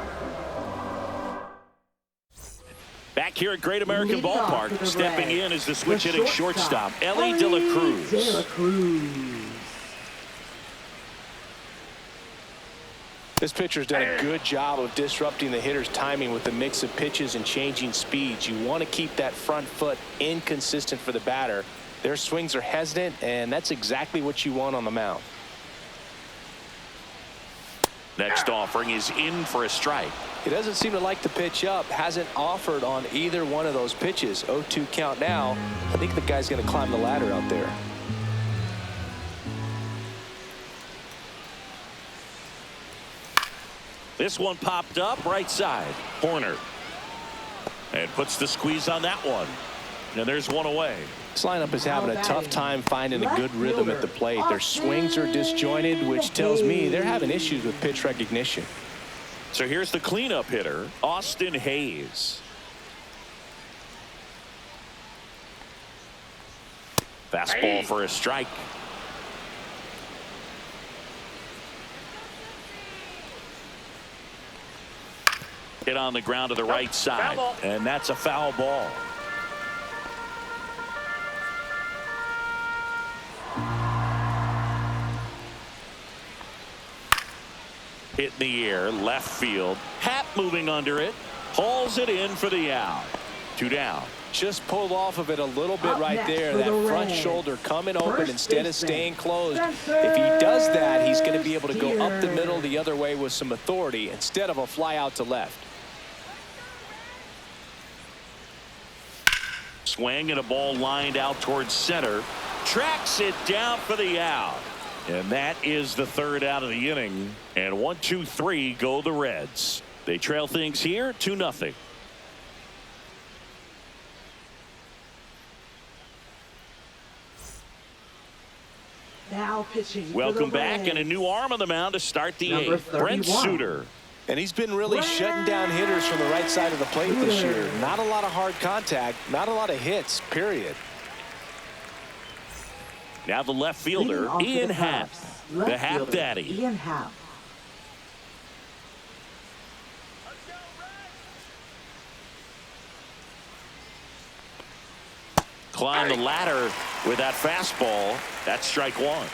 Back here at Great American Ballpark, stepping in is the switch hitting shortstop, Ellie De La Cruz. This pitcher's done a good job of disrupting the hitter's timing with the mix of pitches and changing speeds. You want to keep that front foot inconsistent for the batter. Their swings are hesitant, and that's exactly what you want on the mound. Next offering is in for a strike. He doesn't seem to like the pitch up. Hasn't offered on either one of those pitches. 0-2 count now. I think the guy's going to climb the ladder out there. This one popped up right side. Horner. And puts the squeeze on that one. And there's one away. This lineup is having a tough time finding a good rhythm at the plate. Their swings are disjointed, which tells me they're having issues with pitch recognition. So here's the cleanup hitter, Austin Hayes. Fastball for a strike. Hit on the ground to the right side, and that's a foul ball. Hit in the air, left field. Happ moving under it, hauls it in for the out. 2 down. Just pulled off of it a little bit Up right next there. for That the front Reds, shoulder coming open first instead of baseman, staying closed. Spencer If he does that, he's going to be able to go up the Steer. middle the other way with some authority instead of a fly out to left. Swing and a ball lined out towards center. Tracks it down for the out. And that is the 3rd out of the inning. And 1, 2, 3 go the Reds. They trail things here 2-0. Now pitching for Welcome the back, Reds. and a new arm on the mound to start the Number 8th. Brent 31. Suter. And he's been really shutting down hitters from the right side of the plate this year. Not a lot of hard contact, not a lot of hits, period. Now the left Leading fielder, off for Ian the Happ, Cubs, the left Happ fielder, Daddy. Ian Happ. Climb the ladder with that fastball. That's strike 1.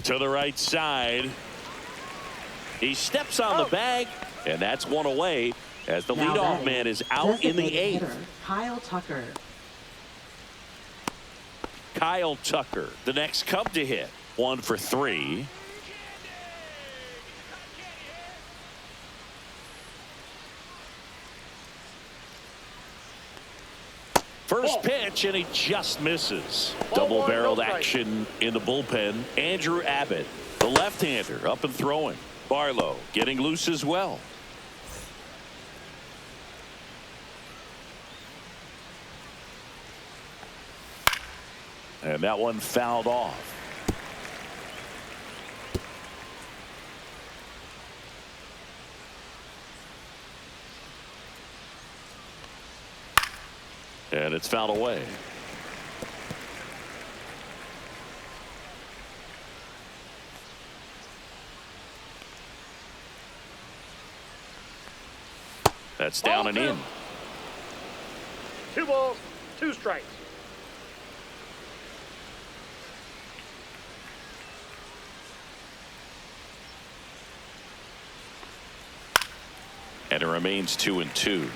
To the right side. He steps on the bag, and that's 1 away as the Now leadoff batting, man is out in the designated 8th. hitter, Kyle Tucker. Kyle Tucker, the next Cub to hit. 1 for 3. First pitch, and he just misses. Double-barreled action in the bullpen. Andrew Abbott, the left-hander, up and throwing. Barlow getting loose as well. And that one fouled off. And it's fouled away. That's down and in. 2 balls, 2 strikes. And it remains 2-2.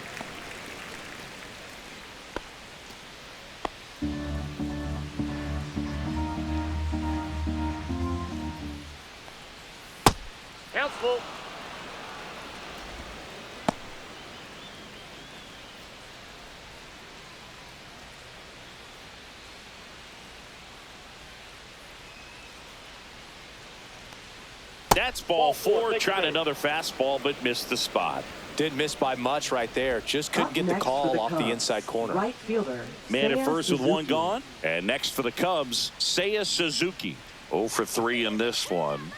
Count's full. That's ball 4. Tried another fastball, but missed the spot. Didn't miss by much right there. Just couldn't Up get the next call for off the Cubs, inside corner. Right fielder. Man at Seiya first with 1 Suzuki. gone. And next for the Cubs, Seiya Suzuki. 0 for 3 in this one.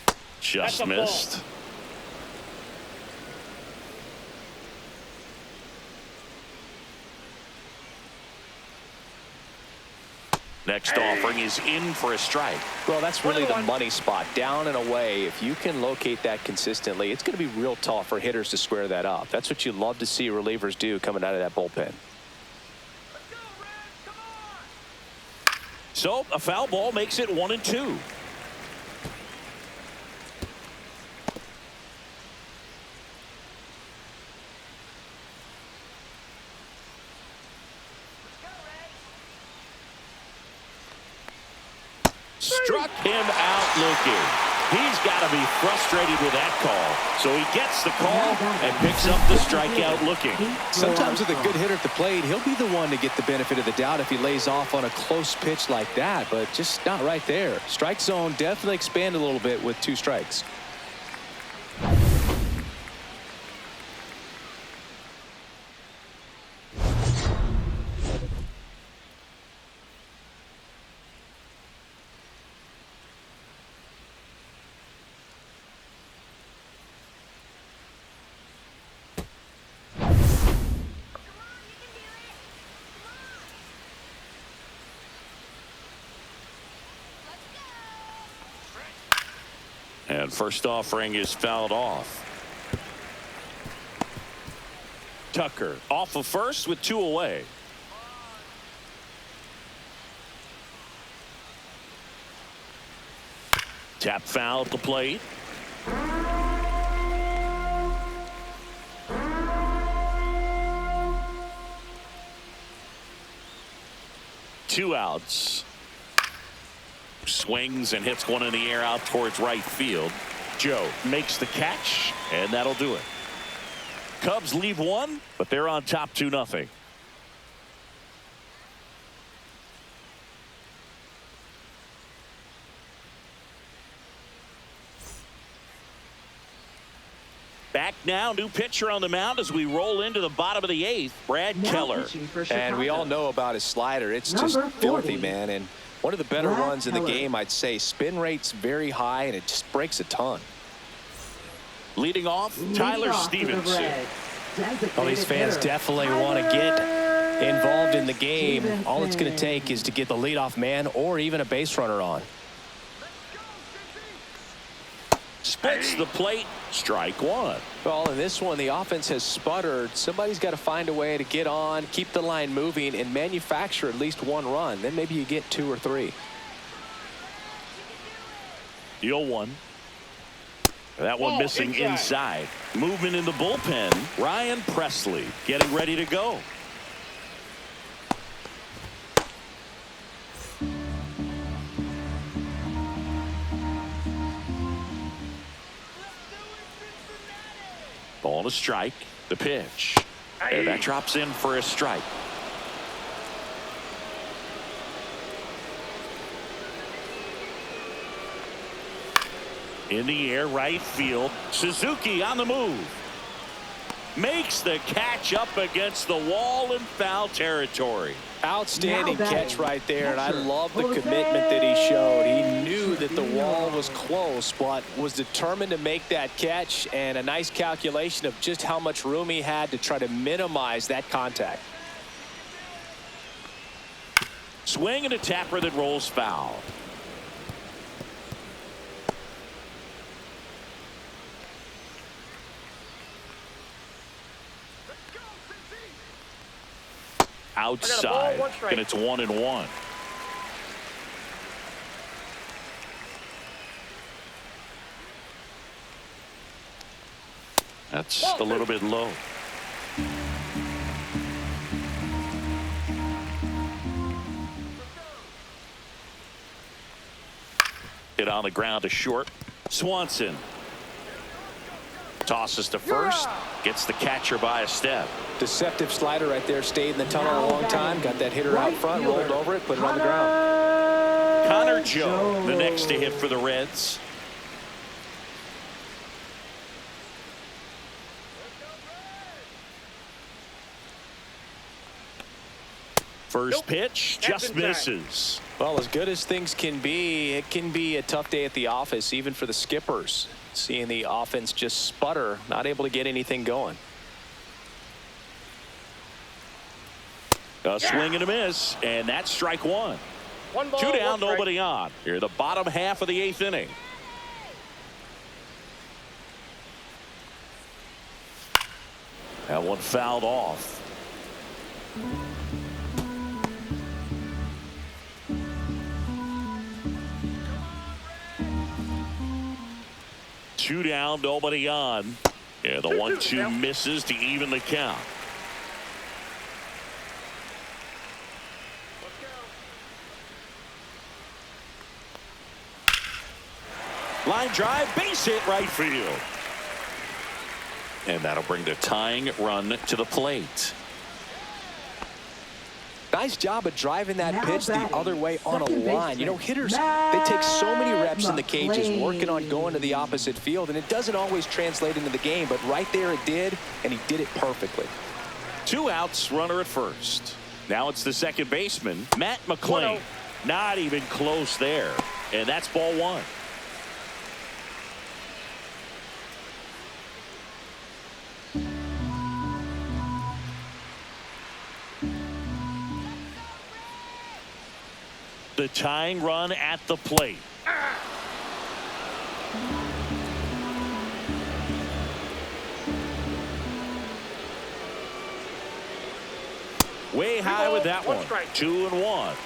That's Just a ball. missed. Next offering is in for a strike. Well, that's really the money spot. Down and away. If you can locate that consistently, it's going to be real tough for hitters to square that up. That's what you love to see relievers do coming out of that bullpen. So a foul ball makes it 1-2. Struck him out looking. He's got to be frustrated with that call. So he gets the call and picks up the strikeout looking. Sometimes with a good hitter at the plate, he'll be the one to get the benefit of the doubt if he lays off on a close pitch like that, but just not right there. Strike zone definitely expanded a little bit with 2 strikes. And first offering is fouled off. Tucker off of first with 2 away. Tap foul at the plate. Two outs. Swings and hits one in the air out towards right field. Joe makes the catch, and that'll do it. Cubs leave one, but they're on top 2-0. Back now, new pitcher on the mound as we roll into the bottom of the 8th, Brad Keller. And we all know about his slider. It's just filthy, man. And one of the better runs in the game, I'd say. Spin rate's very high, and it just breaks a ton. Leading off, Tyler Stevenson. Well, these fans definitely want to get involved in the game. All it's going to take is to get the leadoff man or even a base runner on. Splits the plate. Strike one. Well, in this one, the offense has sputtered. Somebody's got to find a way to get on, keep the line moving, and manufacture at least one run. Then maybe you get 2 or 3. The 0-1. That one missing inside. Movement in the bullpen. Ryan Presley getting ready to go. Ball to strike. The pitch. And that drops in for a strike. In the air, right field. Suzuki on the move. Makes the catch up against the wall in foul territory. Outstanding catch right there, and I love the commitment that he showed. He knew that the wall was close, but was determined to make that catch, and a nice calculation of just how much room he had to try to minimize that contact. Swing and a tapper that rolls foul. Outside, and it's 1-1. That's a little bit low. Hit on the ground to short. Swanson tosses to first, gets the catcher by a step. Deceptive slider right there. Stayed in the tunnel a long time. Got that hitter out front, rolled over it, put it on the ground. Connor Joe, the next to hit for the Reds. First pitch just misses. Well, as good as things can be, it can be a tough day at the office, even for the skippers. Seeing the offense just sputter, not able to get anything going. A swing and a miss, and that's strike one. 1 ball, 2 down, 1 strike. nobody on. Here, the bottom half of the 8th inning. That one fouled off. Two down, nobody on. Yeah, the 1-2 misses to even the count. Line drive, base hit right field. And that'll bring the tying run to the plate. Nice job of driving that pitch the other way on a line. You know, hitters, they take so many reps in the cages working on going to the opposite field, and it doesn't always translate into the game, but right there it did, and he did it perfectly. 2 outs, runner at first. Now it's the second baseman, Matt McClain. Not even close there. And that's ball 1. The tying run at the plate. Way high with that one. 2-1.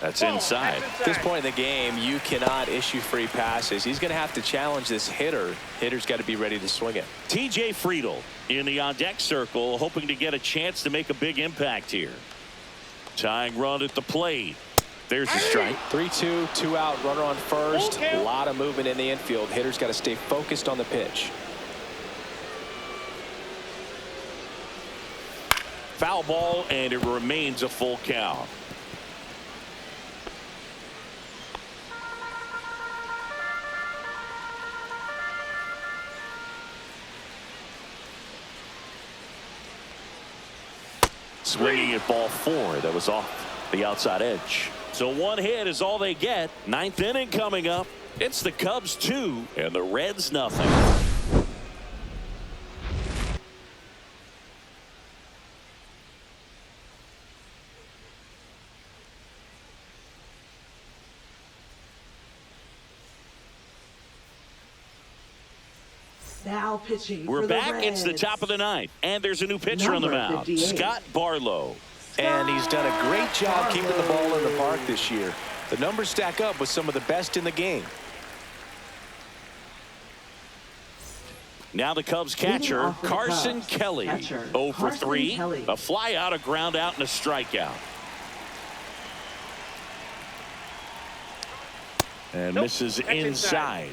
That's inside. At this point in the game, you cannot issue free passes. He's going to have to challenge this hitter. Hitter's got to be ready to swing it. TJ Friedl in the on-deck circle, hoping to get a chance to make a big impact here. Tying run at the plate. There's the strike. 3-2, 2 out, runner on first. A lot of movement in the infield. Hitter's got to stay focused on the pitch. Foul ball, and it remains a full count. Swinging at ball 4. That was off the outside edge. So one hit is all they get. 9th inning coming up. It's the Cubs 2 and the Reds nothing. Now pitching. We're for the back. It's the Reds. top of the 9th, and there's a new pitcher on the Number mound. 58. Scott Barlow. And he's done a great job keeping the ball in the park this year. The numbers stack up with some of the best in the game. Now the Cubs Leading catcher, off for the Carson Cubs. Kelly. Catcher, 0 for Carson 3. Kelly. A fly out, a ground out, and a strikeout. And Nope, misses that's inside.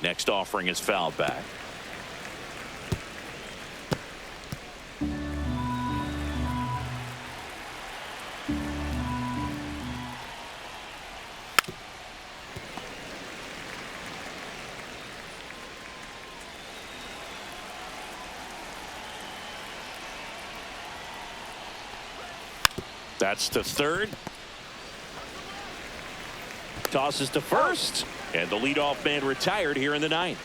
Next offering is fouled back. That's to third. Tosses to first. And the leadoff man retired here in the 9th.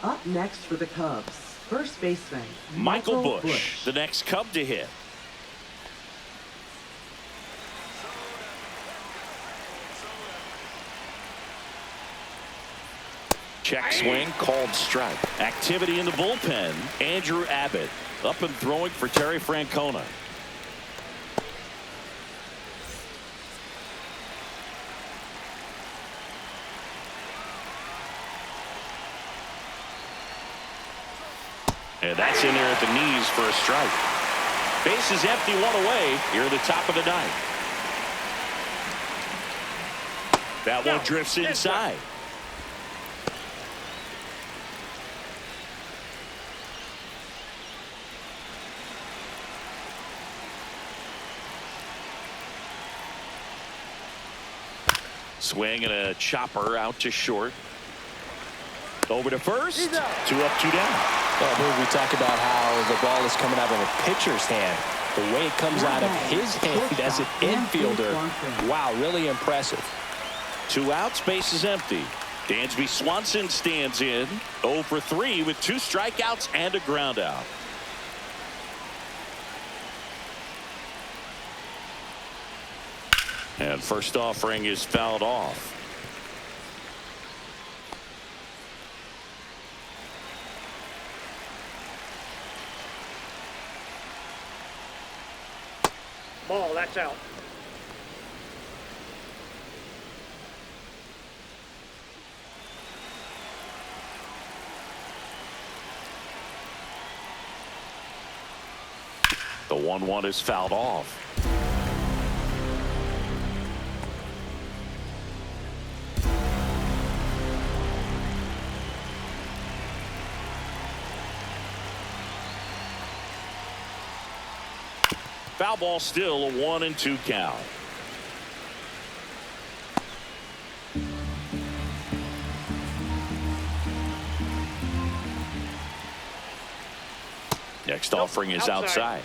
Up next for the Cubs, first baseman Michael Busch, the next Cub to hit. Check swing, called strike. Activity in the bullpen. Andrew Abbott up and throwing for Terry Francona. And that's in there at the knees for a strike. Base is empty, 1 away here at the top of the 9th. That one drifts inside. Swing and a chopper out to short. Over to first. 2 up, 2 down. Well, I believe we talk about how the ball is coming out of a pitcher's hand. The way it comes out of his hand as an infielder. Wow, really impressive. 2 outs, base is empty. Dansby Swanson stands in. 0 for 3 with 2 strikeouts and a ground out. And first offering is fouled off. Ball, that's out. The 1-1 is fouled off. Foul ball, still a 1-2 count. Next offering is outside.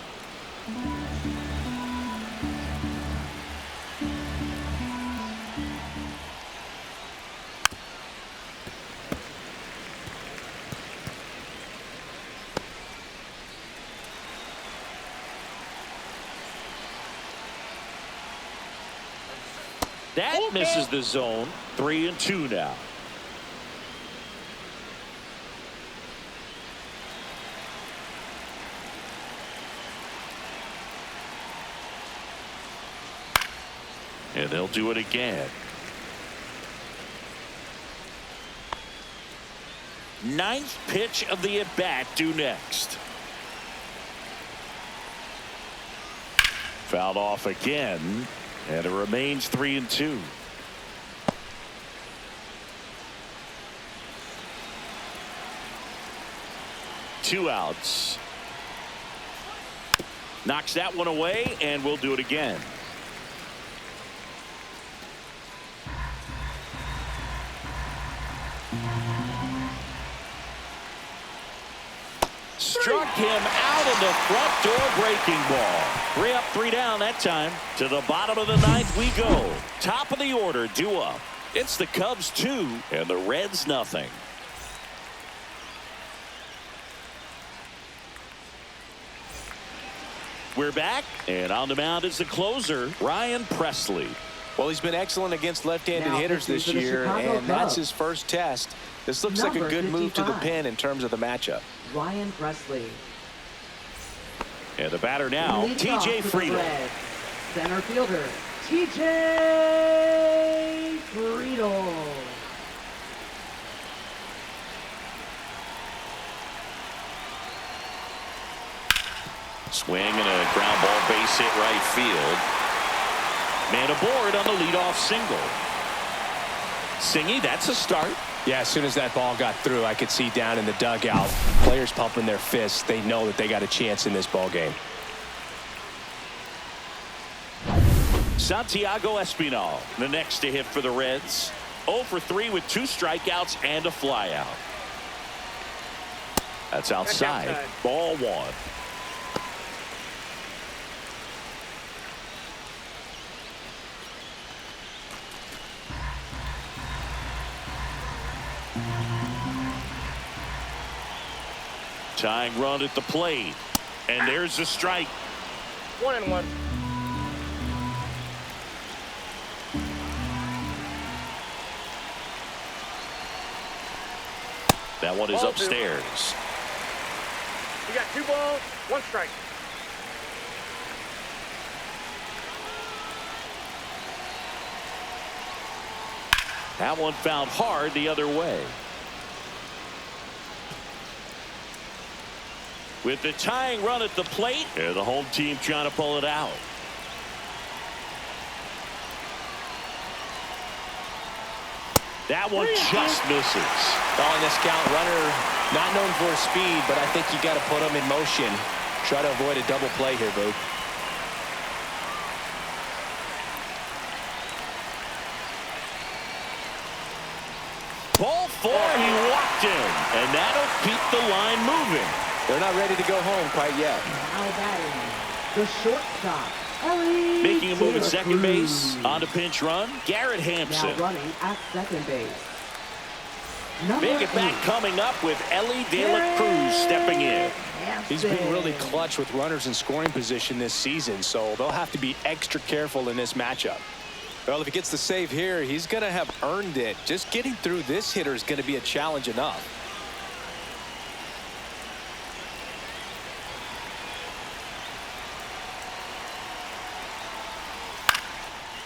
That misses the zone. 3-2 now. And they'll do it again. Ninth pitch of the at-bat due next. Fouled off again, and it remains 3-2. Two outs. Knocks that one away, and we'll do it again. Struck him out of the front door breaking ball. 3 up, 3 down that time. To the bottom of the ninth we go. Top of the order due up. It's the Cubs 2 and the Reds nothing. We're back, and on the mound is the closer, Ryan Presley. Well, he's been excellent against left-handed hitters this year, and that's his first test. This looks like a good move to the pen in terms of the matchup. Ryan Presley. And the batter now, T.J. Friedel. Center fielder, T.J. Friedel. Swing and a ground ball base hit right field. Man aboard on the leadoff single. Singy, that's a start. Yeah, as soon as that ball got through, I could see down in the dugout, players pumping their fists. They know that they got a chance in this ball game. Santiago Espinal, the next to hit for the Reds. 0 for 3 with 2 strikeouts and a flyout. That's outside. Ball 1. Tying run at the plate, and there's a strike. 1-1. That one is Ball 2. upstairs. You got 2 balls, 1 strike. That one fouled hard the other way. With the tying run at the plate, and the home team trying to pull it out. That one just misses. On this count, runner not known for his speed, but I think you got to put him in motion. Try to avoid a double play here, Boo. Ball 4, he walked in, and that'll keep the line moving. They're not ready to go home quite yet. Now batting, the shortstop, Ellie. Making a move at Taylor second base. Cruz. On a pinch run, Garrett Hampson. Now running at second base. Number Big at bat 8, coming up with Ellie De La Cruz stepping in. He's been really clutch with runners in scoring position this season, so they'll have to be extra careful in this matchup. Well, if he gets the save here, he's going to have earned it. Just getting through this hitter is going to be a challenge enough.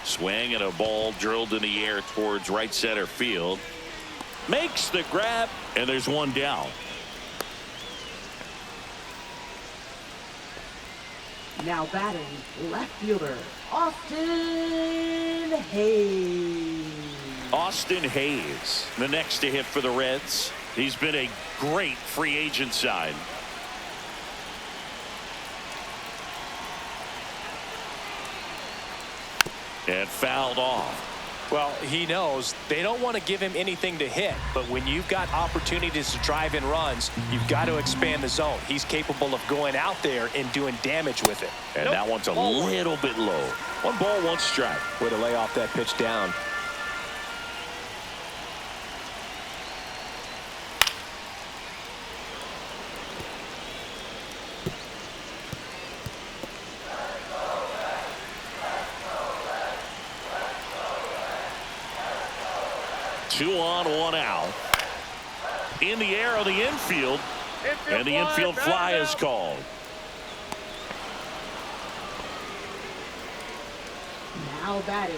Swing and a ball drilled in the air towards right center field. Makes the grab, and there's one down. Now batting, left fielder, Austin Hayes. Austin Hayes, the next to hit for the Reds. He's been a great free agent sign. And fouled off. Well, he knows they don't want to give him anything to hit, but when you've got opportunities to drive in runs, you've got to expand the zone. He's capable of going out there and doing damage with it. And that one's a little bit low. 1 ball, 1 strike. Way to lay off that pitch down. 2 on, 1 out. In the air on the infield. And the infield fly is called. Now batting,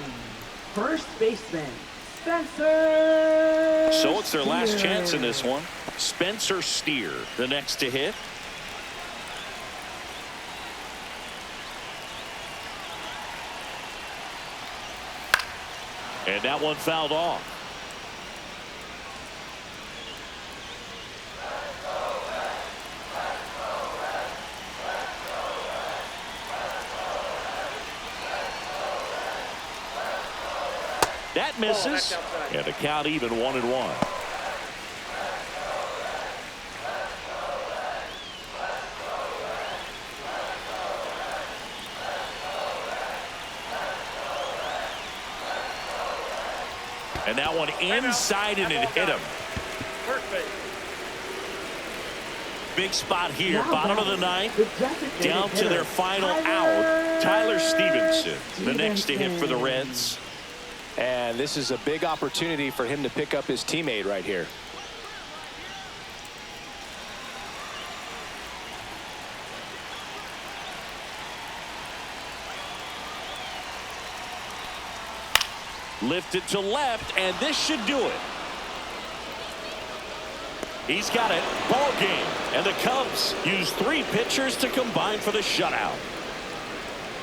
first baseman, Spencer. So it's their last Steer. chance in this one. Spencer Steer, the next to hit. And that one fouled off. That misses. And the count even 1-1. And that one inside and it hit him. Big spot here. Now Bottom of the ninth. Down to their final out. Tyler Stevenson, the next to hit for the Reds. And this is a big opportunity for him to pick up his teammate right here. Lifted to left, and this should do it. He's got it. Ball game. And the Cubs use 3 pitchers to combine for the shutout.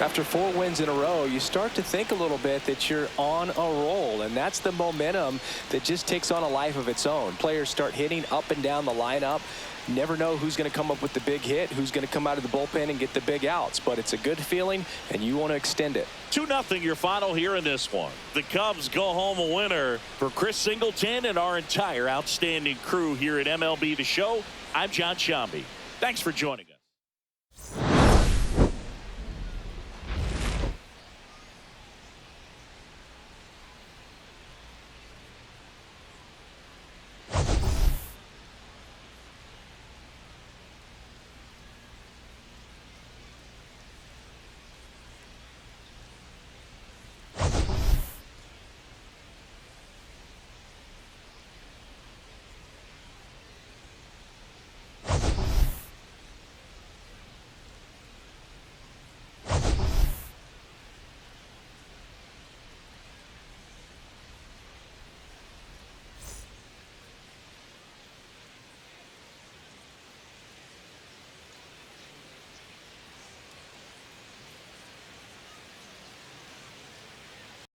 After 4 wins in a row, you start to think a little bit that you're on a roll, and that's the momentum that just takes on a life of its own. Players start hitting up and down the lineup. Never know who's going to come up with the big hit, who's going to come out of the bullpen and get the big outs, but it's a good feeling, and you want to extend it. 2-0 your final here in this one. The Cubs go home a winner. For Chris Singleton and our entire outstanding crew here at MLB The Show, I'm John Shambi. Thanks for joining us.